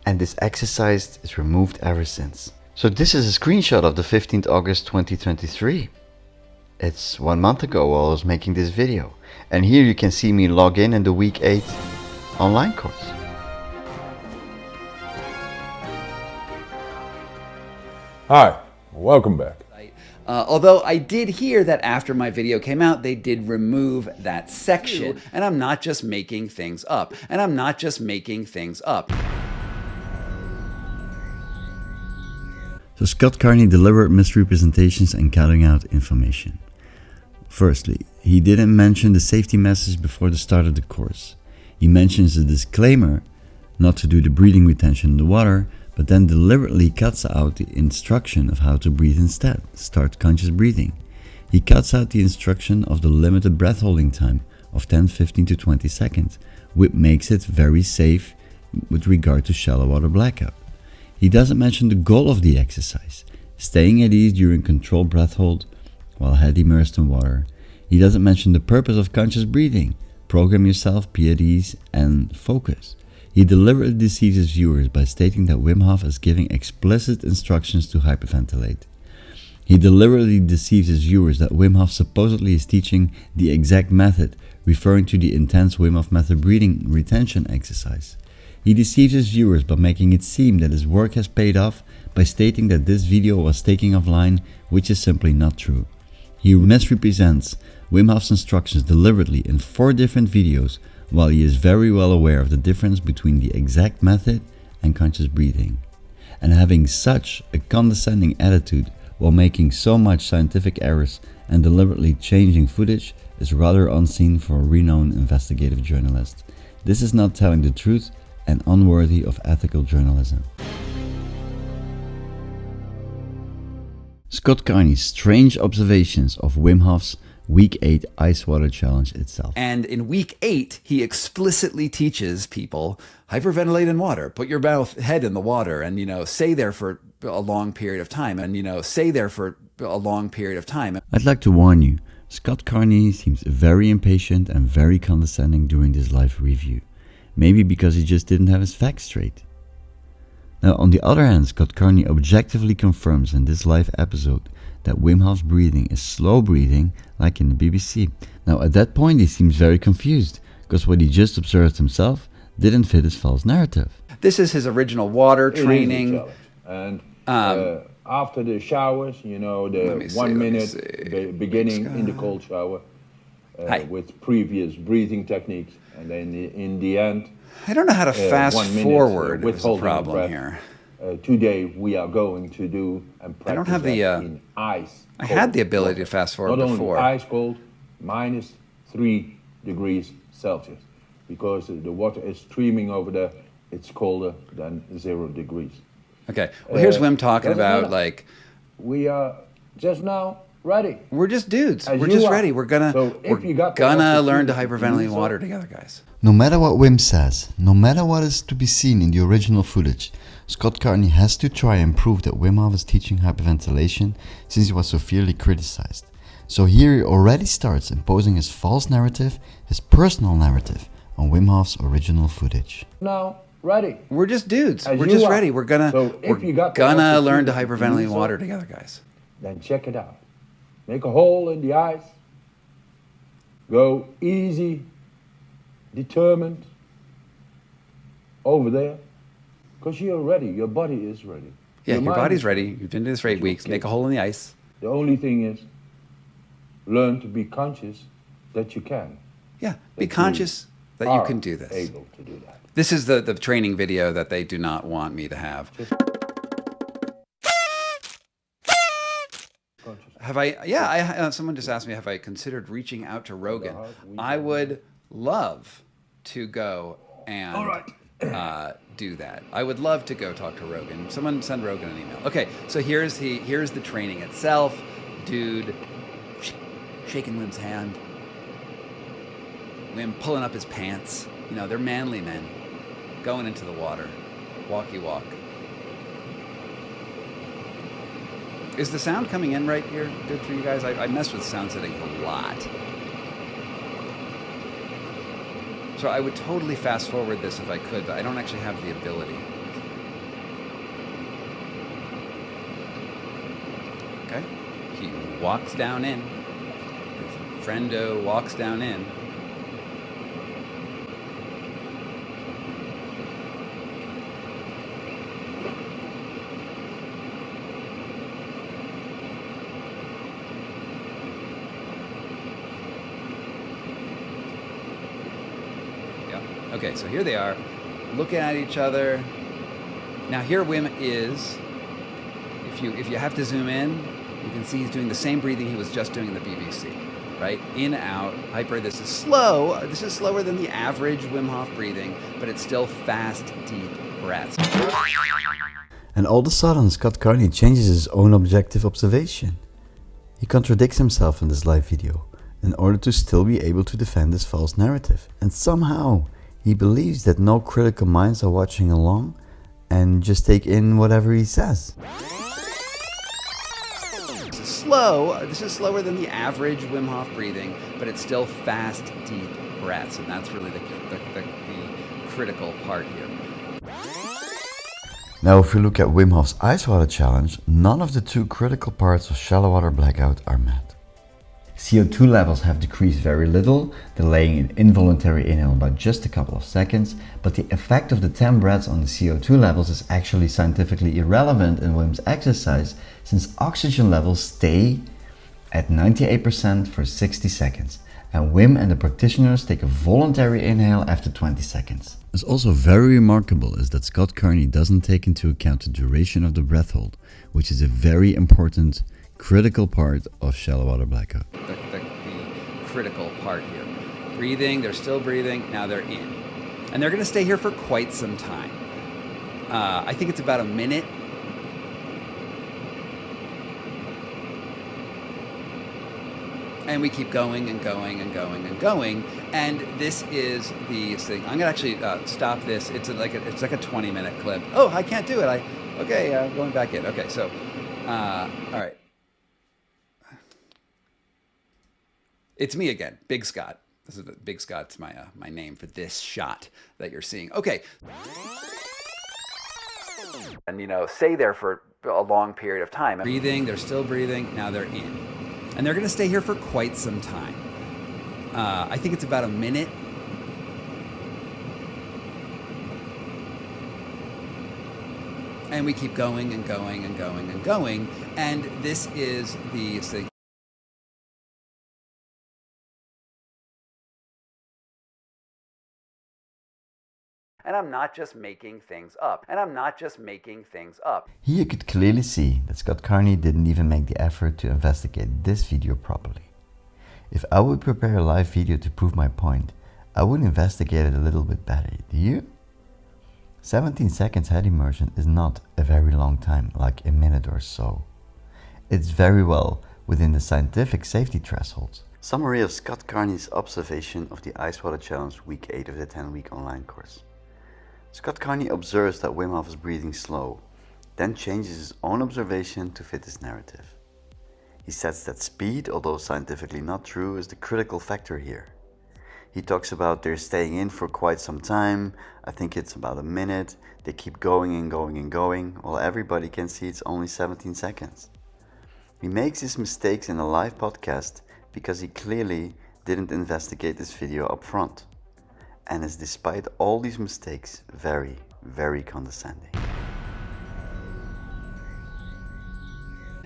and this exercise is removed ever since. So this is a screenshot of the 15th August 2023. It's 1 month ago while I was making this video, and here you can see me log in the week 8 online course. Hi, welcome back. Although I did hear that after my video came out, they did remove that section. And I'm not just making things up. So Scott Carney deliberate misrepresentations and cutting out information. Firstly, he didn't mention the safety message before the start of the course. He mentions a disclaimer not to do the breathing retention in the water, but then deliberately cuts out the instruction of how to breathe instead. Start conscious breathing. He cuts out the instruction of the limited breath holding time of 10, 15 to 20 seconds, which makes it very safe with regard to shallow water blackout. He doesn't mention the goal of the exercise, staying at ease during controlled breath hold while head immersed in water. He doesn't mention the purpose of conscious breathing, program yourself, be at ease, and focus. He deliberately deceives his viewers by stating that Wim Hof is giving explicit instructions to hyperventilate. He deliberately deceives his viewers that Wim Hof supposedly is teaching the exact method, referring to the intense Wim Hof Method breathing retention exercise. He deceives his viewers by making it seem that his work has paid off by stating that this video was taken offline, which is simply not true. He misrepresents Wim Hof's instructions deliberately in 4 different videos, while he is very well aware of the difference between the exact method and conscious breathing. And having such a condescending attitude while making so much scientific errors and deliberately changing footage is rather unseen for a renowned investigative journalist. This is not telling the truth and unworthy of ethical journalism. Scott Carney's strange observations of Wim Hof's Week 8 Icewater Challenge itself. And in week 8, he explicitly teaches people, hyperventilate in water, put your head in the water and, stay there for a long period of time I'd like to warn you, Scott Carney seems very impatient and very condescending during this live review. Maybe because he just didn't have his facts straight. Now, on the other hand, Scott Carney objectively confirms in this live episode that Wim Hof's breathing is slow breathing, like in the BBC. Now, at that point, he seems very confused, because what he just observed himself didn't fit his false narrative. This is his original water training. And after the showers, the 1 minute beginning in the cold shower with previous breathing techniques, and then in the end, I don't know how to fast 1 minute forward. with There's a problem here. Today we are going to do and practice I don't have the. in ice. I had the ability to fast forward Not before. only ice cold, -3 degrees Celsius, because the water is streaming over there. It's colder than 0 degrees. Okay. Well, here's Wim talking about we are just now ready. we're just dudes. As We're you just are. ready. We're gonna So if you got the learn to opportunity to hyperventilate do so- water together, guys. No matter what Wim says, no matter what is to be seen in the original footage, Scott Carney has to try and prove that Wim Hof is teaching hyperventilation since he was severely criticized. So here he already starts imposing his false narrative, his personal narrative, on Wim Hof's original footage. Now ready. We're just dudes. As We're you just are. ready. We're gonna So if you got the learn to opportunity to hyperventilate do so- water together, guys. Then check it out. Make a hole in the ice. Go easy, determined over there, because you're ready. Your body is ready. Yeah, your mind body's is ready. You've been doing this for 8 weeks. Make a hole in the ice. The only thing is, learn to be conscious that you can. Yeah, be That conscious that you are can do this. Able to do that. This is the training video that they do not want me to have. Have I? Yeah, someone just asked me, have I considered reaching out to Rogan? I would love to go and do that. I would love to go talk to Rogan. Someone send Rogan an email. Okay, so here's the training itself. Dude, shaking Wim's hand. Wim pulling up his pants. They're manly men going into the water. Walkie walk. Is the sound coming in right here? Good for you guys? I mess with sound settings a lot. So I would totally fast forward this if I could, but I don't actually have the ability. Okay. He walks down in. His friendo walks down in. Okay, so here they are, looking at each other. Now here Wim is, if you have to zoom in, you can see he's doing the same breathing he was just doing in the BBC, right? In, out, hyper. This is slow. This is slower than the average Wim Hof breathing, but it's still fast, deep breaths. And all of a sudden, Scott Carney changes his own objective observation. He contradicts himself in this live video in order to still be able to defend his false narrative. And somehow, he believes that no critical minds are watching along and just take in whatever he says. This is slow. This is slower than the average Wim Hof breathing, but it's still fast, deep breaths. And that's really the critical part here. Now, if we look at Wim Hof's Icewater Challenge, none of the two critical parts of Shallow Water Blackout are met. CO2 levels have decreased very little, delaying an involuntary inhale by just a couple of seconds, but the effect of the 10 breaths on the CO2 levels is actually scientifically irrelevant in Wim's exercise, since oxygen levels stay at 98% for 60 seconds, and Wim and the practitioners take a voluntary inhale after 20 seconds. What's also very remarkable is that Scott Carney doesn't take into account the duration of the breath hold, which is a very important critical part of Shallow Water Blackout. The critical part here. Breathing, they're still breathing, now they're in. And they're going to stay here for quite some time. I think it's about a minute. And we keep going and going and going and going. And this is the thing. I'm gonna actually stop this. It's like a 20-minute clip. Oh, I can't do it. I'm going back in. Okay, so all right. It's me again, Big Scott. This is Big Scott's my name for this shot that you're seeing. Okay. And stay there for a long period of time. Breathing, they're still breathing. Now they're in. And they're going to stay here for quite some time. I think it's about a minute. And we keep going and going and going and going. And this is the thing. And I'm not just making things up. Here you could clearly see that Scott Carney didn't even make the effort to investigate this video properly. If I would prepare a live video to prove my point, I would investigate it a little bit better, do you? 17 seconds head immersion is not a very long time, like a minute or so. It's very well within the scientific safety thresholds. Summary of Scott Carney's observation of the Icewater Challenge week 8 of the 10-week online course. Scott Carney observes that Wim Hof is breathing slow, then changes his own observation to fit his narrative. He says that speed, although scientifically not true, is the critical factor here. He talks about they're staying in for quite some time. I think it's about a minute. They keep going and going and going, while everybody can see it's only 17 seconds. He makes his mistakes in a live podcast because he clearly didn't investigate this video up front, and is, despite all these mistakes, very, very condescending.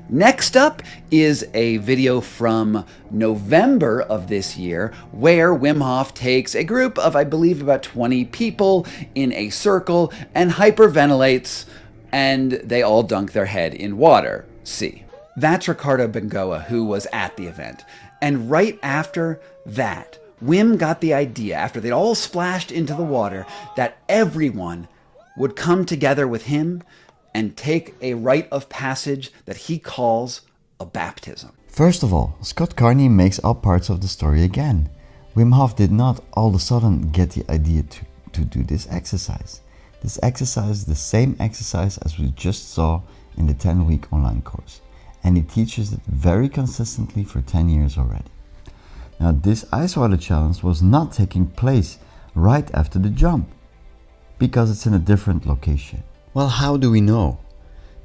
Next up is a video from November of this year where Wim Hof takes a group of, I believe, about 20 people in a circle and hyperventilates, and they all dunk their head in water. See. That's Ricardo Bengoa, who was at the event. And right after that, Wim got the idea, after they'd all splashed into the water, that everyone would come together with him and take a rite of passage that he calls a baptism. First of all, Scott Carney makes up parts of the story again. Wim Hof did not all of a sudden get the idea to do this exercise. This exercise is the same exercise as we just saw in the 10-week online course, and he teaches it very consistently for 10 years already. Now, this Icewater challenge was not taking place right after the jump, because it's in a different location. Well, how do we know?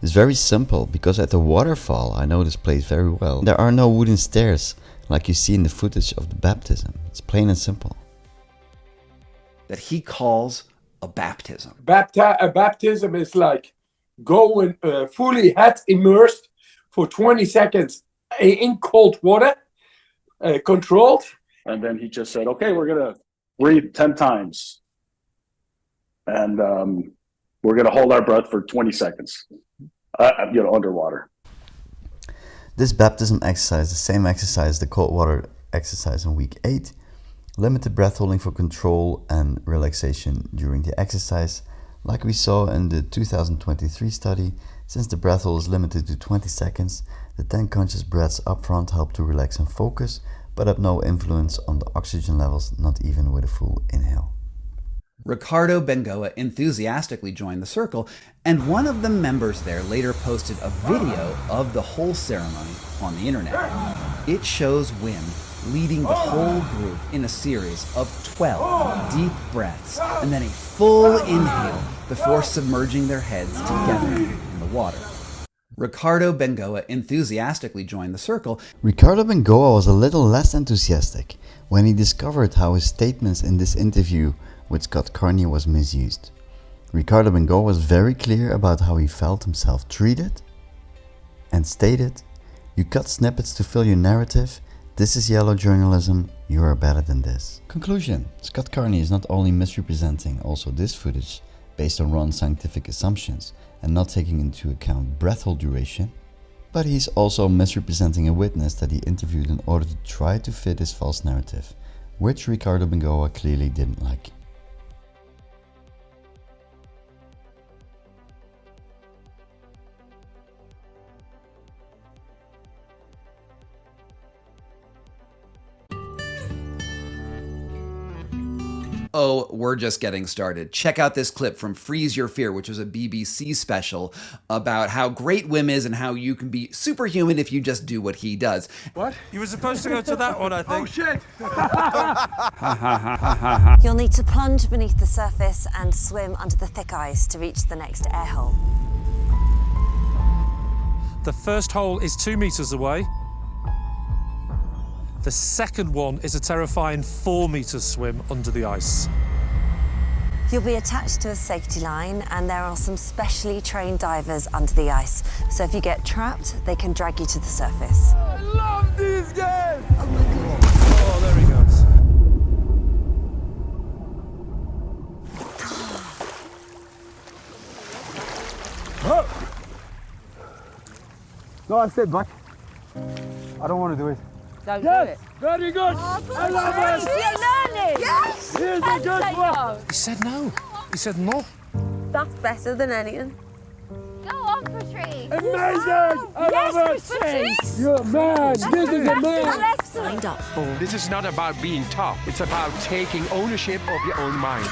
It's very simple, because at the waterfall, I know this place very well, there are no wooden stairs like you see in the footage of the baptism. It's plain and simple. That he calls a baptism. A baptism is like going fully head immersed for 20 seconds in cold water, controlled. And then he just said, okay, we're going to breathe 10 times. And we're going to hold our breath for 20 seconds, underwater. This baptism exercise, the same exercise, the cold water exercise in week 8, limited breath holding for control and relaxation during the exercise. Like we saw in the 2023 study, since the breath hold is limited to 20 seconds, the 10 conscious breaths up front help to relax and focus, but have no influence on the oxygen levels, not even with a full inhale. Ricardo Bengoa enthusiastically joined the circle, and one of the members there later posted a video of the whole ceremony on the internet. It shows Wim leading the whole group in a series of 12 deep breaths and then a full inhale before submerging their heads together in the water. Ricardo Bengoa enthusiastically joined the circle. Ricardo Bengoa was a little less enthusiastic when he discovered how his statements in this interview with Scott Carney was misused. Ricardo Bengoa was very clear about how he felt himself treated and stated, "You cut snippets to fill your narrative. This is yellow journalism. You are better than this." Conclusion: Scott Carney is not only misrepresenting also this footage based on wrong scientific assumptions and not taking into account breath hold duration, but he's also misrepresenting a witness that he interviewed in order to try to fit his false narrative, which Ricardo Bengoa clearly didn't like. Oh, we're just getting started. Check out this clip from Freeze Your Fear, which was a BBC special about how great Wim is and how you can be superhuman if you just do what he does. What? You were supposed to go to that one, I think. Oh shit! You'll need to plunge beneath the surface and swim under the thick ice to reach the next air hole. The first hole is 2 meters away. The second one is a terrifying 4 meters swim under the ice. You'll be attached to a safety line, and there are some specially trained divers under the ice. So if you get trapped, they can drag you to the surface. I love this game! Oh my God. Oh, there he goes. No, I step back. I don't want to do it. Don't Yes! do it. Very good! I love it! You're learning. Yes. Here's a good one! He said no. He said no. That's better than anything. Go on, Patrice. Amazing! I love it! Patrice. You're a man! This is a man! Signed up for. This is not about being tough. It's about taking ownership of your own mind.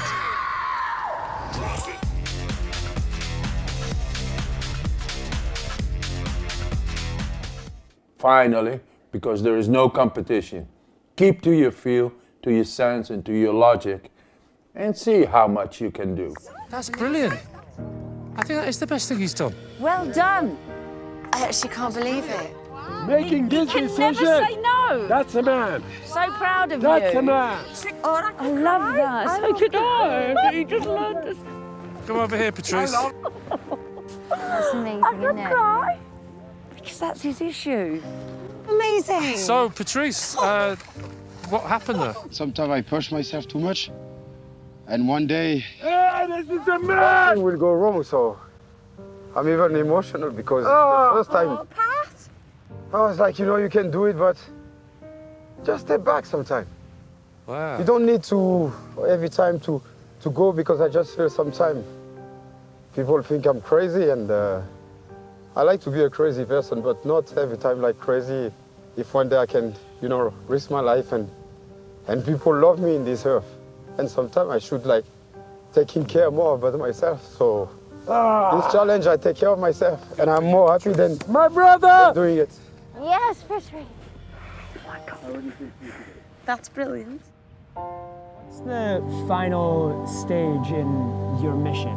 Finally, because there is no competition, keep to your feel, to your sense and to your logic and see how much you can do. That's brilliant. I think that is the best thing he's done. Well done. I actually can't believe it. Making You this can decision! never say no. That's a man! So proud of That's you. a man! I love that. So could I. He just learned to... Come over here, Patrice. That's amazing, isn't it? Because that's his issue. Amazing. So, Patrice, what happened there? Sometimes I push myself too much, and one day... Hey, this is a man! It will go wrong, so I'm even emotional because the first time I was like, you know, you can do it, but just step back sometime. Wow. You don't need to every time to go, because I just feel sometimes people think I'm crazy, and I like to be a crazy person, but not every time like crazy. If one day I can, you know, risk my life and people love me in this earth, and sometimes I should like taking care more about myself. So this challenge, I take care of myself, and I'm more happy than my brother doing it. Yes, Patrice. Oh my God. That's brilliant. What's the final stage in your mission?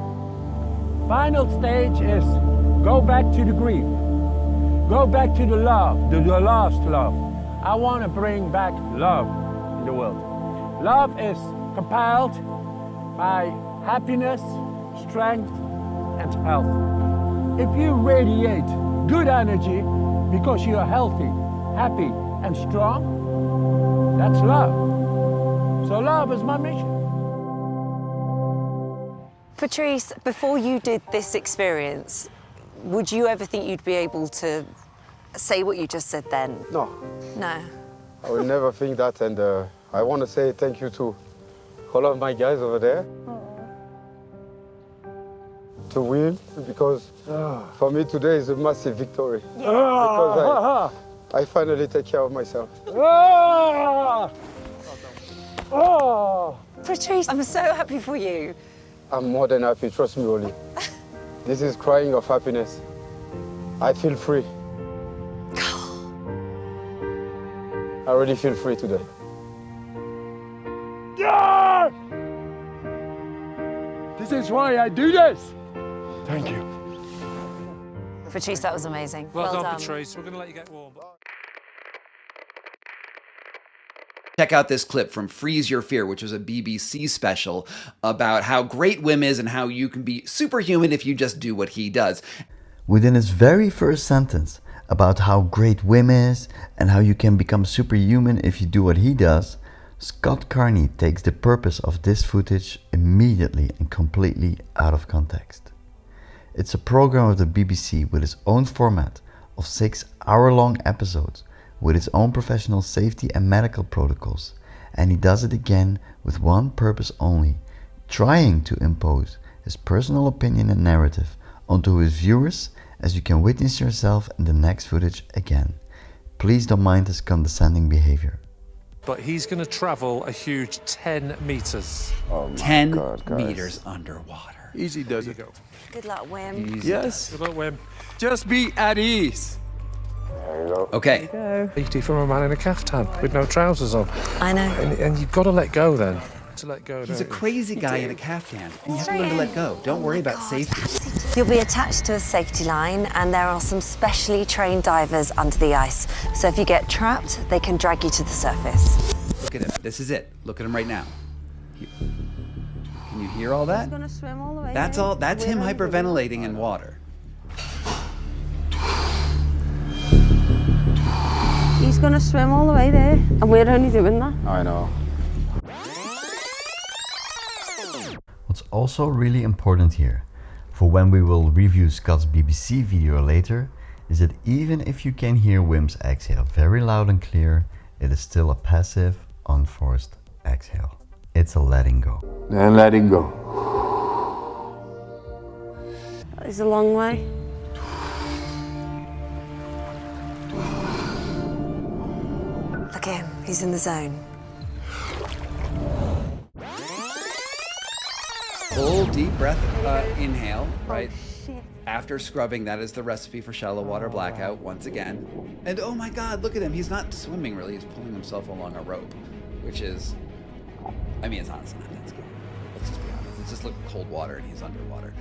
Final stage is go back to the grief. Go back to the love, the lost love. I want to bring back love in the world. Love is compiled by happiness, strength, and health. If you radiate good energy because you are healthy, happy, and strong, that's love. So love is my mission. Patrice, before you did this experience, would you ever think you'd be able to say what you just said then? No. No. I will never think that, and I want to say thank you to all of my guys over there. To Wim, because for me today is a massive victory. Yeah. Because I finally take care of myself. Patrice, I'm so happy for you. I'm more than happy, trust me, Oli. This is crying of happiness. I feel free. I really feel free today. Yeah! This is why I do this. Thank you. Patrice, that was amazing. Well done, Patrice. We're going to let you get warm. Check out this clip from Freeze Your Fear, which was a BBC special about how great Wim is and how you can be superhuman if you just do what he does. Within his very first sentence about how great Wim is and how you can become superhuman if you do what he does, Scott Carney takes the purpose of this footage immediately and completely out of context. It's a program of the BBC with its own format of 6 hour-long episodes with its own professional safety and medical protocols, and he does it again with one purpose only, trying to impose his personal opinion and narrative onto his viewers, as you can witness yourself in the next footage again. Please don't mind his condescending behavior. but he's going to travel a huge 10 meters. Oh my 10 God, guys. meters underwater. Easy does it. Good luck, Wim. Easy. Yes. Good luck, Wim. Just be at ease. There you go. Okay. Easy from a man in a caftan with no trousers on. I know. And you've got to let go then. To let go. He's a don't you? crazy guy in a caftan, and you have to learn to let go. Don't worry about safety. You'll be attached to a safety line, and there are some specially trained divers under the ice. So if you get trapped, they can drag you to the surface. Look at him. This is it. Look at him right now. Can you hear all that? Gonna swim all the way. That's all. That's him hyperventilating in water. He's gonna swim all the way there, and we're only doing that. I know. What's also really important here, for when we will review Scott's BBC video later, is that even if you can hear Wim's exhale very loud and clear, it is still a passive, unforced exhale. It's a letting go. And letting go. That is a long way. Look at him, he's in the zone. Full deep breath inhale, right? After scrubbing, that is the recipe for shallow water blackout once again. And oh my God, look at him. He's not swimming really. He's pulling himself along a rope, which is, I mean, it's honestly not that scary. Let's just be honest. It's just like cold water and he's underwater.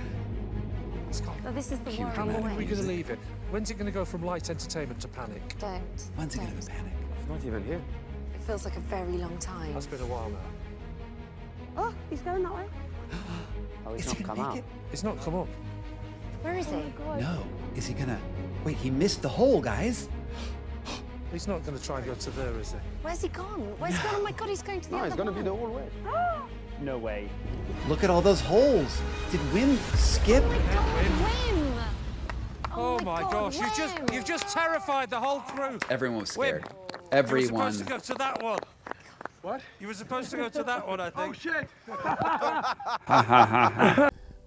So this is the Cue wrong dramatic When are we way. going to leave it? When's it going to go from light entertainment to panic? Don't. When's he gonna panic? It's not even here. It feels like a very long time. That's been a while now. Oh, he's going that way. Oh, Is he gonna make it? It's not come up. Where is he? No. Is he gonna? Wait, he missed the hole, guys. He's not going to try and go to there, is he? Where's he gone? Where's he gone? Oh my God, he's going to the No, other it's gonna one. be the whole way. No way. Look at all those holes. Did Wim skip? Wim! Oh, my my God, gosh, Wim! you've just terrified the whole crew. Everyone was scared. Wim, You were Everyone. supposed to go to that one. What? You were supposed to go to that one, I think. Oh shit!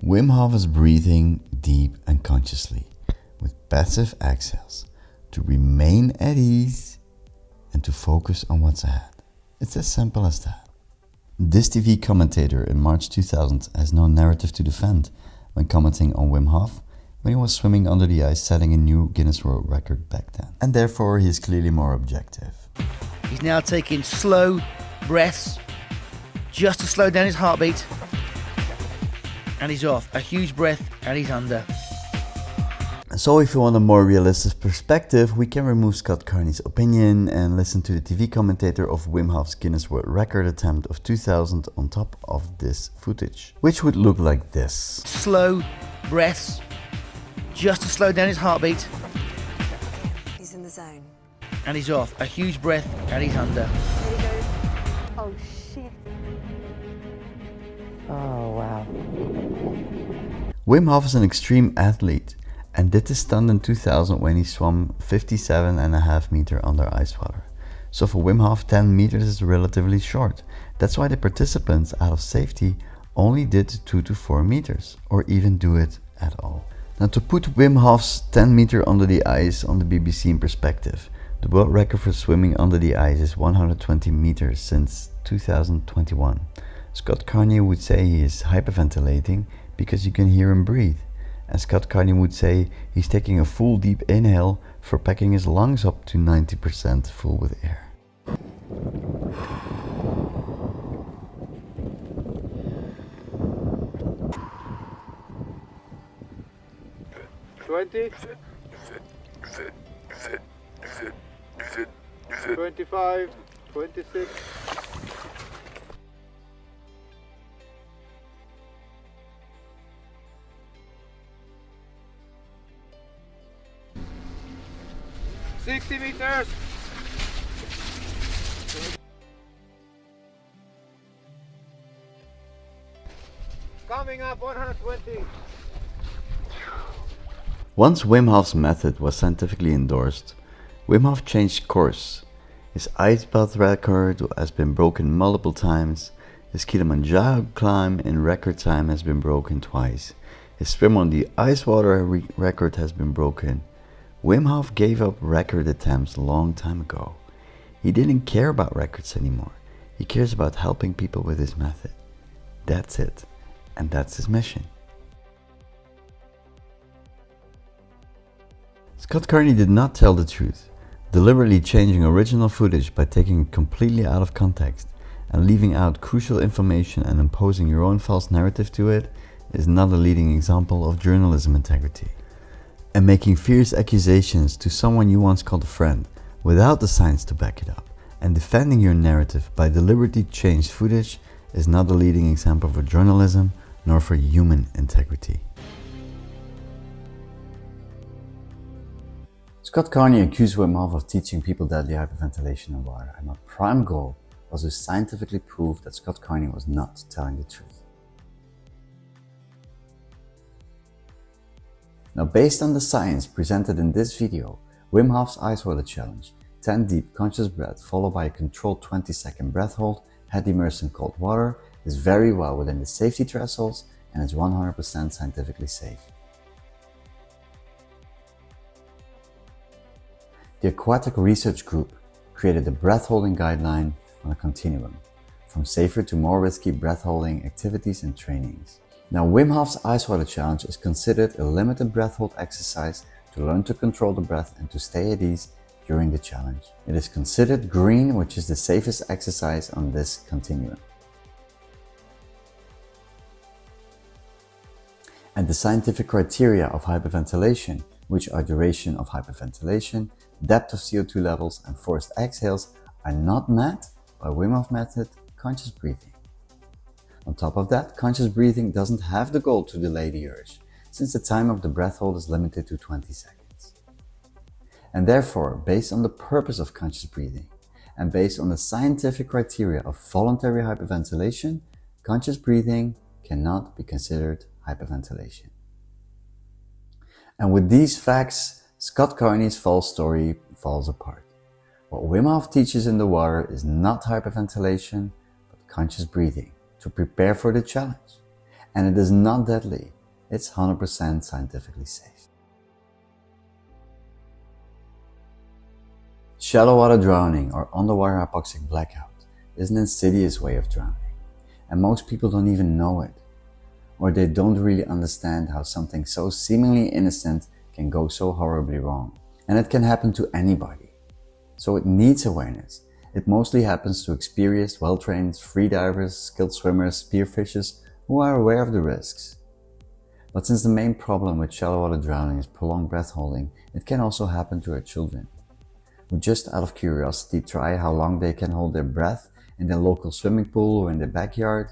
Wim Hof is breathing deep and consciously with passive exhales to remain at ease and to focus on what's ahead. It's as simple as that. This TV commentator in March 2000 has no narrative to defend when commenting on Wim Hof when he was swimming under the ice, setting a new Guinness World Record back then. And therefore he is clearly more objective. He's now taking slow breaths just to slow down his heartbeat. And he's off. A huge breath and he's under. So if you want a more realistic perspective, we can remove Scott Carney's opinion and listen to the TV commentator of Wim Hof's Guinness World Record attempt of 2000 on top of this footage, which would look like this. Slow breaths just to slow down his heartbeat. He's in the zone. And he's off. A huge breath and he's under. Oh, shit. Oh, wow. Wim Hof is an extreme athlete and did this stunt in 2000 when he swam 57.5 meters under ice water. So for Wim Hof, 10 meters is relatively short. That's why the participants, out of safety, only did 2 to 4 meters, or even do it at all. Now to put Wim Hof's 10 meter under the ice on the BBC in perspective, the world record for swimming under the ice is 120 meters since 2021. Scott Carney would say he is hyperventilating because you can hear him breathe. And Scott Carney would say he's taking a full deep inhale for packing his lungs up to 90% full with air. $20, 25, 26. $60 meters. Coming up 120. Once Wim Hof's method was scientifically endorsed, Wim Hof changed course. His ice bath record has been broken multiple times. His Kilimanjaro climb in record time has been broken twice. His swim on the Icewater record has been broken. Wim Hof gave up record attempts a long time ago. He didn't care about records anymore. He cares about helping people with his method. That's it. And that's his mission. Scott Carney did not tell the truth. Deliberately changing original footage by taking it completely out of context and leaving out crucial information and imposing your own false narrative to it is not a leading example of journalism integrity. And making fierce accusations to someone you once called a friend without the science to back it up and defending your narrative by deliberately changed footage is not a leading example for journalism nor for human integrity. Scott Carney accused Wim Hof of teaching people deadly hyperventilation in water, and my prime goal was to scientifically prove that Scott Carney was not telling the truth. Now, based on the science presented in this video, Wim Hofs Icewater challenge, 10 deep conscious breath followed by a controlled 20-second breath hold, head immersed in cold water, is very well within the safety thresholds and is 100% scientifically safe. The Aquatic Research Group created a breath holding guideline on a continuum, from safer to more risky breath holding activities and trainings. Now, Wim Hof's Icewater challenge is considered a limited breath hold exercise to learn to control the breath and to stay at ease during the challenge. It is considered green, which is the safest exercise on this continuum. And the scientific criteria of hyperventilation, which are duration of hyperventilation, depth of CO2 levels and forced exhales, are not met by Wim Hof Method Conscious Breathing. On top of that, conscious breathing doesn't have the goal to delay the urge, since the time of the breath hold is limited to 20 seconds. And therefore, based on the purpose of conscious breathing, and based on the scientific criteria of voluntary hyperventilation, conscious breathing cannot be considered hyperventilation. And with these facts, Scott Carney's false story falls apart. What Wim Hof teaches in the water is not hyperventilation, but conscious breathing to prepare for the challenge. And it is not deadly, it's 100% scientifically safe. Shallow water drowning or underwater hypoxic blackout is an insidious way of drowning, and most people don't even know it, or they don't really understand how something so seemingly innocent can go so horribly wrong. And it can happen to anybody. So it needs awareness. It mostly happens to experienced, well-trained freedivers, skilled swimmers, spearfishers who are aware of the risks. But since the main problem with shallow water drowning is prolonged breath holding, it can also happen to our children, who just out of curiosity try how long they can hold their breath in their local swimming pool or in their backyard,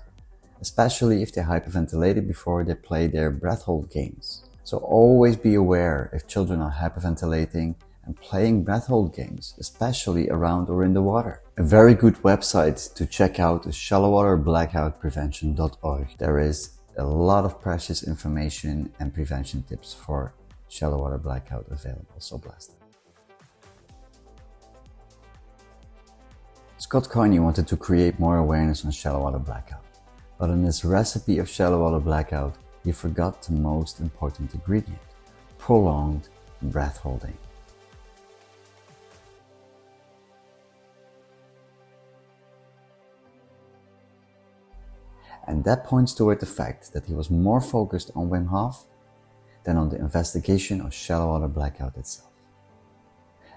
especially if they hyperventilated before they play their breath hold games. So always be aware if children are hyperventilating and playing breath hold games, especially around or in the water. A very good website to check out is shallowwaterblackoutprevention.org. There is a lot of precious information and prevention tips for shallow water blackout available, so blessed. Scott Carney wanted to create more awareness on shallow water blackout, but in his recipe of shallow water blackout, he forgot the most important ingredient: prolonged breath holding. And that points toward the fact that he was more focused on Wim Hof than on the investigation of shallow water blackout itself.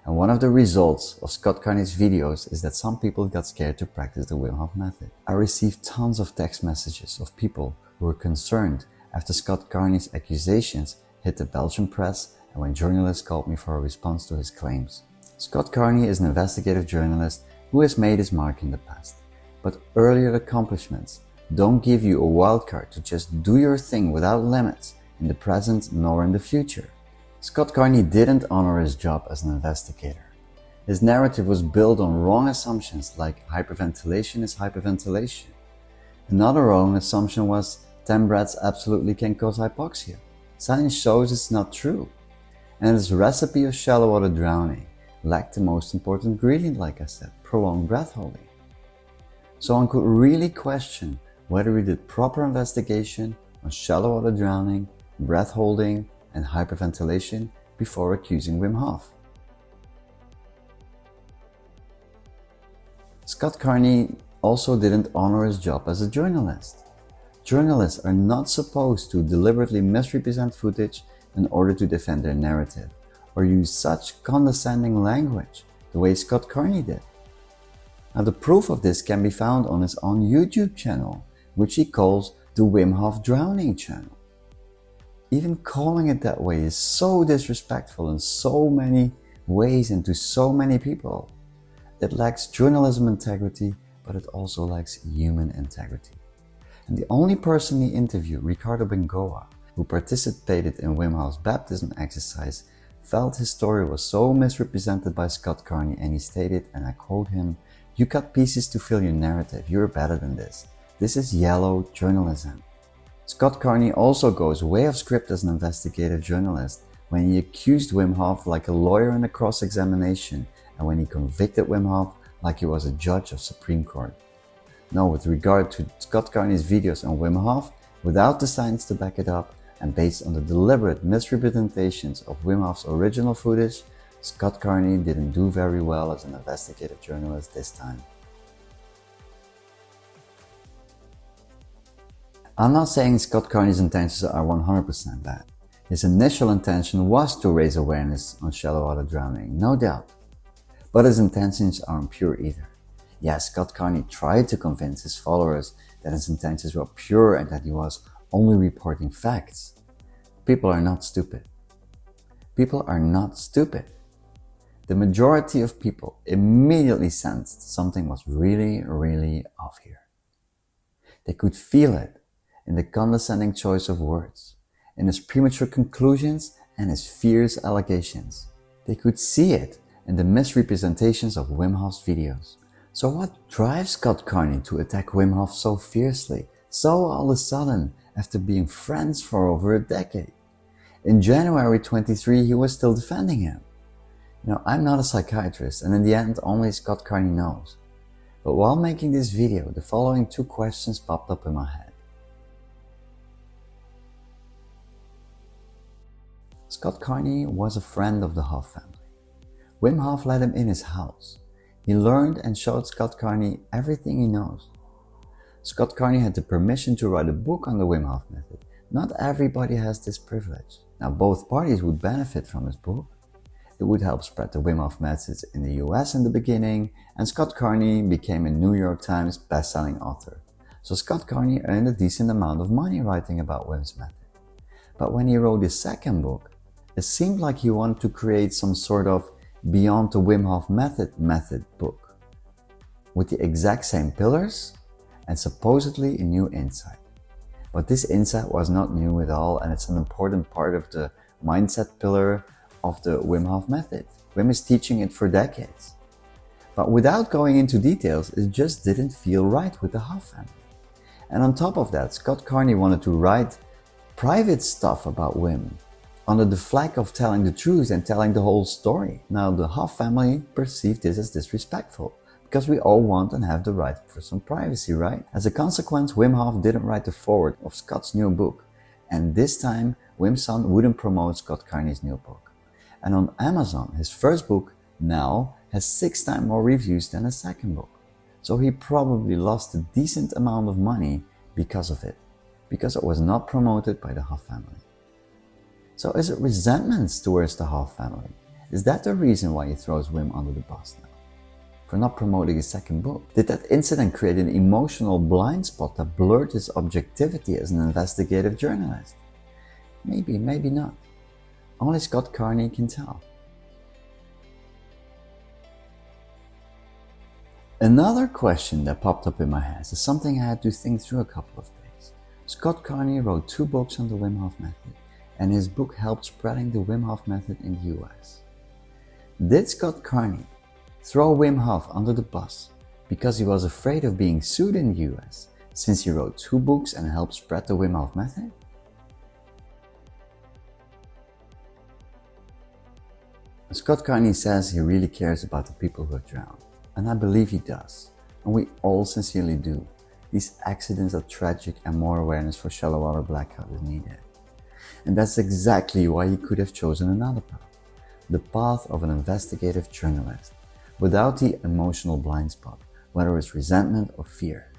And one of the results of Scott Carney's videos is that some people got scared to practice the Wim Hof method. I received tons of text messages of people who were concerned after Scott Carney's accusations hit the Belgian press and when journalists called me for a response to his claims. Scott Carney is an investigative journalist who has made his mark in the past, but earlier accomplishments don't give you a wildcard to just do your thing without limits in the present nor in the future. Scott Carney didn't honor his job as an investigator. His narrative was built on wrong assumptions like hyperventilation is hyperventilation. Another wrong assumption was 10 breaths absolutely can cause hypoxia. Science shows it's not true. And his recipe of shallow water drowning lacked the most important ingredient, like I said, prolonged breath holding. So one could really question whether he did proper investigation on shallow water drowning, breath holding, and hyperventilation before accusing Wim Hof. Scott Carney also didn't honor his job as a journalist. Journalists are not supposed to deliberately misrepresent footage in order to defend their narrative, or use such condescending language the way Scott Carney did. Now, the proof of this can be found on his own YouTube channel, which he calls the Wim Hof Drowning channel. Even calling it that way is so disrespectful in so many ways and to so many people. It lacks journalism integrity, but it also lacks human integrity. And the only person he interviewed, Ricardo Bengoa, who participated in Wim Hof's baptism exercise, felt his story was so misrepresented by Scott Carney, and he stated, and I quote him, "You cut pieces to fill your narrative. You're better than this. This is yellow journalism." Scott Carney also goes way off script as an investigative journalist when he accused Wim Hof like a lawyer in a cross-examination, and when he convicted Wim Hof like he was a judge of Supreme Court. Now, with regard to Scott Carney's videos on Wim Hof, without the science to back it up, and based on the deliberate misrepresentations of Wim Hof's original footage, Scott Carney didn't do very well as an investigative journalist this time. I'm not saying Scott Carney's intentions are 100% bad. His initial intention was to raise awareness on shallow water drowning, no doubt. But his intentions aren't pure either. Yes, Scott Carney tried to convince his followers that his intentions were pure and that he was only reporting facts. People are not stupid. People are not stupid. The majority of people immediately sensed something was really, really off here. They could feel it in the condescending choice of words, in his premature conclusions and his fierce allegations. They could see it in the misrepresentations of Wim Hof's videos. So what drives Scott Carney to attack Wim Hof so fiercely, so all of a sudden, after being friends for over a decade? In January 23, he was still defending him. You know, I'm not a psychiatrist, and in the end, only Scott Carney knows. But while making this video, the following two questions popped up in my head. Scott Carney was a friend of the Hof family. Wim Hof let him in his house. He learned and showed Scott Carney everything he knows. Scott Carney had the permission to write a book on the Wim Hof method. Not everybody has this privilege. Now, both parties would benefit from his book. It would help spread the Wim Hof methods in the US in the beginning, and Scott Carney became a New York Times best-selling author. So Scott Carney earned a decent amount of money writing about Wim's method. But when he wrote his second book, it seemed like he wanted to create some sort of Beyond the Wim Hof method book with the exact same pillars and supposedly a new insight. But this insight was not new at all, and it's an important part of the mindset pillar of the Wim Hof method. Wim is teaching it for decades. But without going into details, it just didn't feel right with the Hof family. And on top of that, Scott Carney wanted to write private stuff about Wim under the flag of telling the truth and telling the whole story. Now, the Hof family perceived this as disrespectful, because we all want and have the right for some privacy, right? As a consequence, Wim Hof didn't write the foreword of Scott's new book, and this time Wim's son wouldn't promote Scott Carney's new book. And on Amazon, his first book now has 6 times more reviews than his second book. So he probably lost a decent amount of money because of it, because it was not promoted by the Hof family. So is it resentments towards the Hof family? Is that the reason why he throws Wim under the bus now? For not promoting his second book? Did that incident create an emotional blind spot that blurred his objectivity as an investigative journalist? Maybe, maybe not. Only Scott Carney can tell. Another question that popped up in my head is something I had to think through a couple of days. Scott Carney wrote 2 books on the Wim Hof method, and his book helped spreading the Wim Hof method in the US. Did Scott Carney throw Wim Hof under the bus because he was afraid of being sued in the US since he wrote 2 books and helped spread the Wim Hof method? Scott Carney says he really cares about the people who have drowned, and I believe he does, and we all sincerely do. These accidents are tragic and more awareness for shallow water blackout is needed. And that's exactly why he could have chosen another path, the path of an investigative journalist, without the emotional blind spot, whether it's resentment or fear.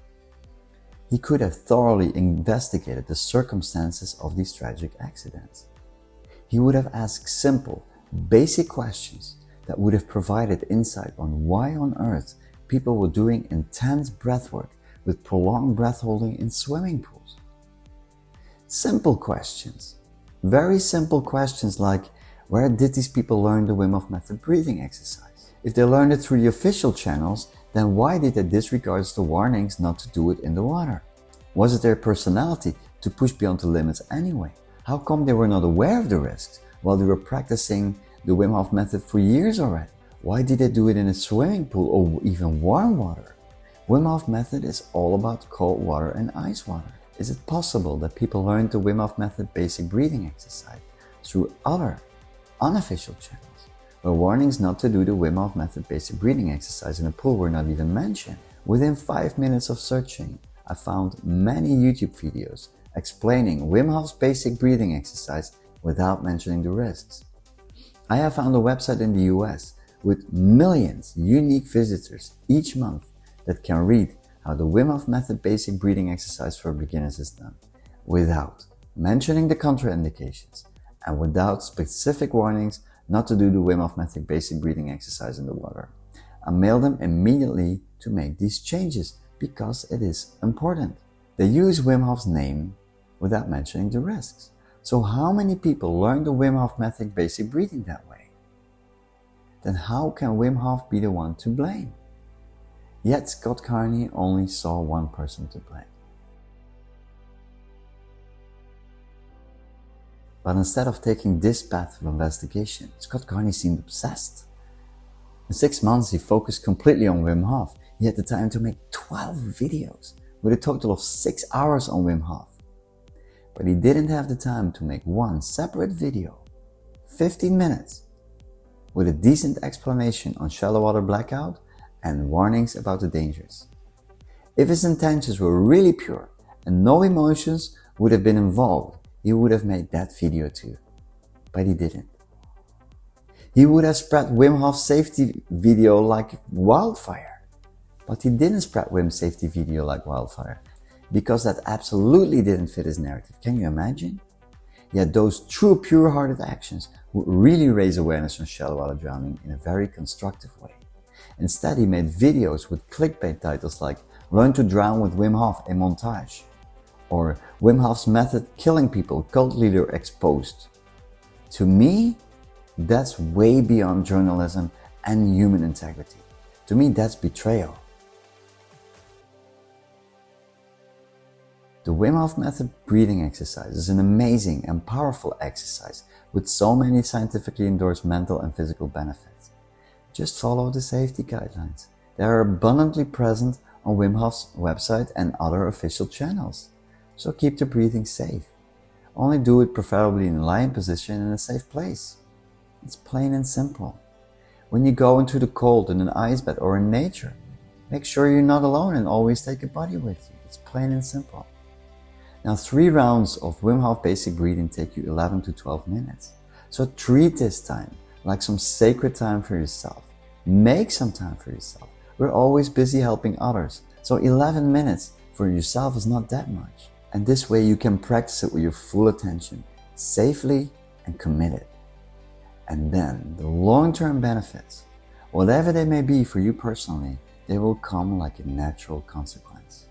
He could have thoroughly investigated the circumstances of these tragic accidents. He would have asked simple, basic questions that would have provided insight on why on earth people were doing intense breathwork with prolonged breath holding in swimming pools. Simple questions, very simple questions like, where did these people learn the Wim Hof Method breathing exercise? If they learned it through the official channels, then why did they disregard the warnings not to do it in the water? Was it their personality to push beyond the limits anyway? How come they were not aware of the risks while they were practicing the Wim Hof method for years already? Why did they do it in a swimming pool or even warm water? Wim Hof method is all about cold water and ice water. Is it possible that people learned the Wim Hof method basic breathing exercise through other unofficial channels, where warnings not to do the Wim Hof method basic breathing exercise in a pool were not even mentioned? Within 5 minutes of searching, I found many YouTube videos explaining Wim Hof's basic breathing exercise without mentioning the risks. I have found a website in the US with millions unique visitors each month that can read how the Wim Hof Method basic breathing exercise for beginners is done, without mentioning the contraindications and without specific warnings not to do the Wim Hof Method basic breathing exercise in the water. I mailed them immediately to make these changes because it is important. They use Wim Hof's name without mentioning the risks. So how many people learn the Wim Hof Method basic breathing that way? Then how can Wim Hof be the one to blame? Yet Scott Carney only saw one person to blame. But instead of taking this path of investigation, Scott Carney seemed obsessed. In 6 months he focused completely on Wim Hof. He had the time to make 12 videos with a total of 6 hours on Wim Hof. But he didn't have the time to make one separate video, 15 minutes, with a decent explanation on Shallow Water Blackout and warnings about the dangers. If his intentions were really pure and no emotions would have been involved, he would have made that video too. But he didn't. He would have spread Wim Hof safety video like wildfire. But he didn't spread Wim safety video like wildfire, because that absolutely didn't fit his narrative. Can you imagine? Yet those true pure-hearted actions would really raise awareness on shallow water drowning in a very constructive way. Instead, he made videos with clickbait titles like Learn to Drown with Wim Hof in Montage, or Wim Hof's Method Killing People, Cult Leader Exposed. To me, that's way beyond journalism and human integrity. To me, that's betrayal. The Wim Hof Method breathing exercise is an amazing and powerful exercise with so many scientifically endorsed mental and physical benefits. Just follow the safety guidelines. They are abundantly present on Wim Hof's website and other official channels. So keep the breathing safe. Only do it preferably in a lying position in a safe place. It's plain and simple. When you go into the cold in an ice bath or in nature, make sure you're not alone and always take a buddy with you. It's plain and simple. Now 3 rounds of Wim Hof basic breathing take you 11 to 12 minutes. So treat this time like some sacred time for yourself. Make some time for yourself. We're always busy helping others. So 11 minutes for yourself is not that much. And this way you can practice it with your full attention, safely and committed. And then the long-term benefits, whatever they may be for you personally, they will come like a natural consequence.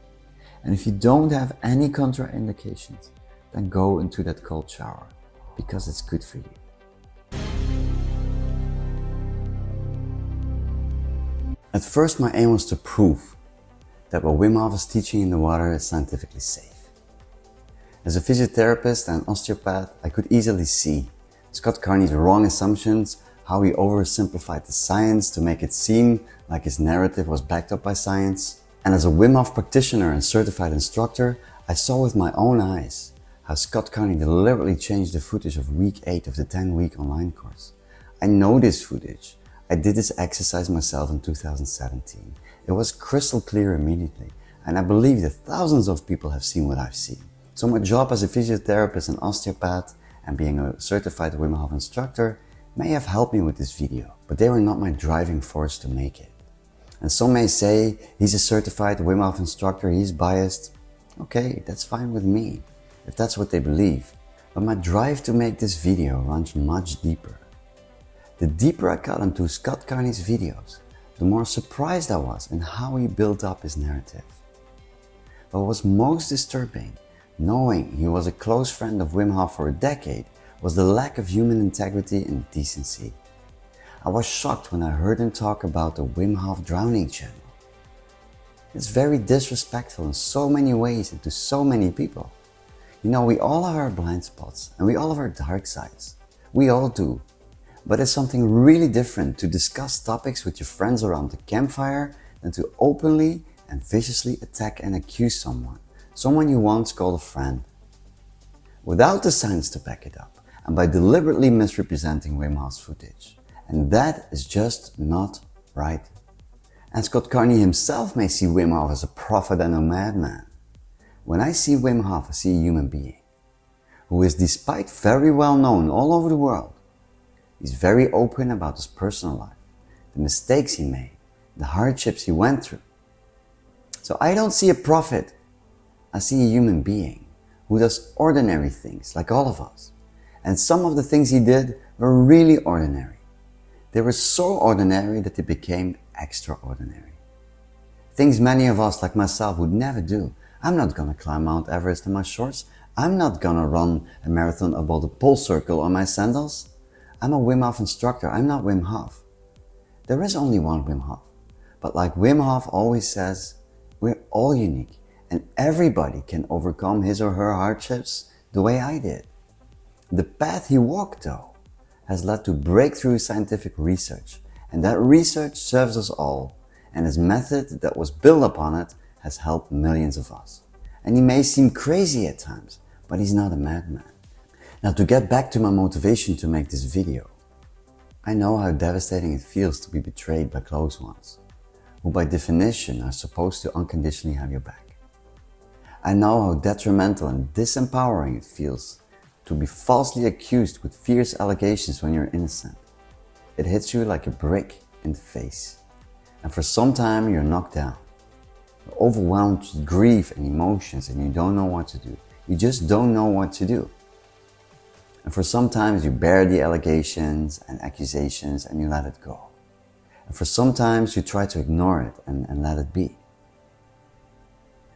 And if you don't have any contraindications, then go into that cold shower, because it's good for you. At first my aim was to prove that what Wim Hof is teaching in the water is scientifically safe. As a physiotherapist and osteopath, I could easily see Scott Carney's wrong assumptions, how he oversimplified the science to make it seem like his narrative was backed up by science. And as a Wim Hof practitioner and certified instructor, I saw with my own eyes how Scott Carney deliberately changed the footage of week 8 of the 10-week online course. I know this footage. I did this exercise myself in 2017. It was crystal clear immediately, and I believe that thousands of people have seen what I've seen. So my job as a physiotherapist and osteopath and being a certified Wim Hof instructor may have helped me with this video, but they were not my driving force to make it. And some may say he's a certified Wim Hof instructor, he's biased. Okay, that's fine with me, if that's what they believe. But my drive to make this video runs much deeper. The deeper I got into Scott Carney's videos, the more surprised I was in how he built up his narrative. But what was most disturbing, knowing he was a close friend of Wim Hof for a decade, was the lack of human integrity and decency. I was shocked when I heard him talk about the Wim Hof drowning channel. It's very disrespectful in so many ways and to so many people. You know, we all have our blind spots and we all have our dark sides. We all do. But it's something really different to discuss topics with your friends around the campfire than to openly and viciously attack and accuse someone you once called a friend. Without the science to back it up and by deliberately misrepresenting Wim Hof's footage. And that is just not right. And Scott Carney himself may see Wim Hof as a prophet and a madman. When I see Wim Hof, I see a human being who is, despite very well known all over the world, he's very open about his personal life, the mistakes he made, the hardships he went through. So I don't see a prophet, I see a human being who does ordinary things like all of us. And some of the things he did were really ordinary. They were so ordinary that they became extraordinary. Things many of us, like myself, would never do. I'm not gonna climb Mount Everest in my shorts. I'm not gonna run a marathon above the pole circle on my sandals. I'm a Wim Hof instructor, I'm not Wim Hof. There is only one Wim Hof. But like Wim Hof always says, we're all unique and everybody can overcome his or her hardships the way I did. The path he walked, though, has led to breakthrough scientific research, and that research serves us all, and his method that was built upon it has helped millions of us. And he may seem crazy at times, but he's not a madman. Now, to get back to my motivation to make this video, I know how devastating it feels to be betrayed by close ones, who by definition are supposed to unconditionally have your back. I know how detrimental and disempowering it feels to be falsely accused with fierce allegations when you're innocent. It hits you like a brick in the face. And for some time you're knocked down. You're overwhelmed with grief and emotions and you don't know what to do. You just don't know what to do. And for some times you bear the allegations and accusations and you let it go. And for some times you try to ignore it and let it be.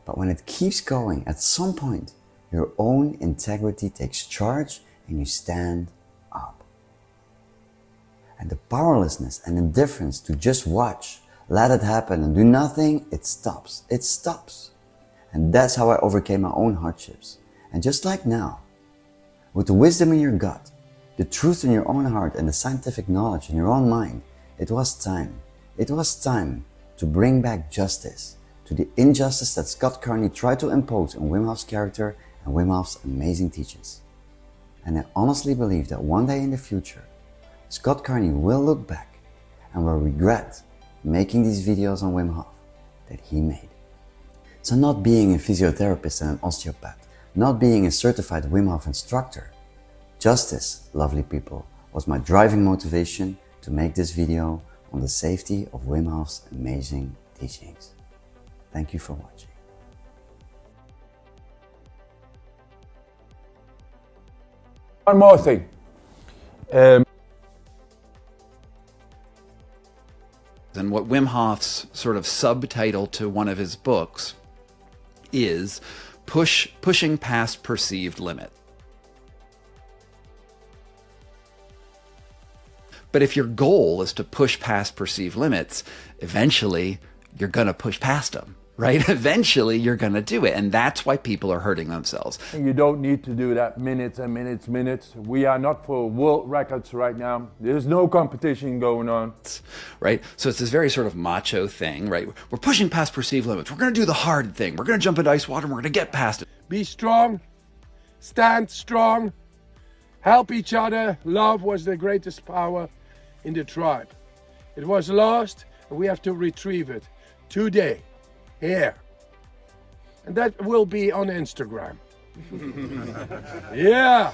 But when it keeps going, at some point, your own integrity takes charge and you stand up. And the powerlessness and indifference to just watch, let it happen and do nothing, it stops. It stops. And that's how I overcame my own hardships. And just like now, with the wisdom in your gut, the truth in your own heart and the scientific knowledge in your own mind, it was time. It was time to bring back justice to the injustice that Scott Carney tried to impose on Wim Hof's character and Wim Hof's amazing teachings. And I honestly believe that one day in the future, Scott Carney will look back and will regret making these videos on Wim Hof that he made. So not being a physiotherapist and an osteopath, not being a certified Wim Hof instructor, justice, lovely people, was my driving motivation to make this video on the safety of Wim Hof's amazing teachings. Thank you for watching. One more thing. And what Wim Hof's sort of subtitle to one of his books is pushing past perceived limit. But if your goal is to push past perceived limits, eventually you're going to push past them, right? Eventually you're going to do it. And that's why people are hurting themselves. You don't need to do that minutes and minutes. We are not for world records right now. There's no competition going on. Right? So it's this very sort of macho thing, right? We're pushing past perceived limits. We're going to do the hard thing. We're going to jump into ice water and we're going to get past it. Be strong. Stand strong. Help each other. Love was the greatest power in the tribe. It was lost and we have to retrieve it today, here. And that will be on Instagram. Yeah.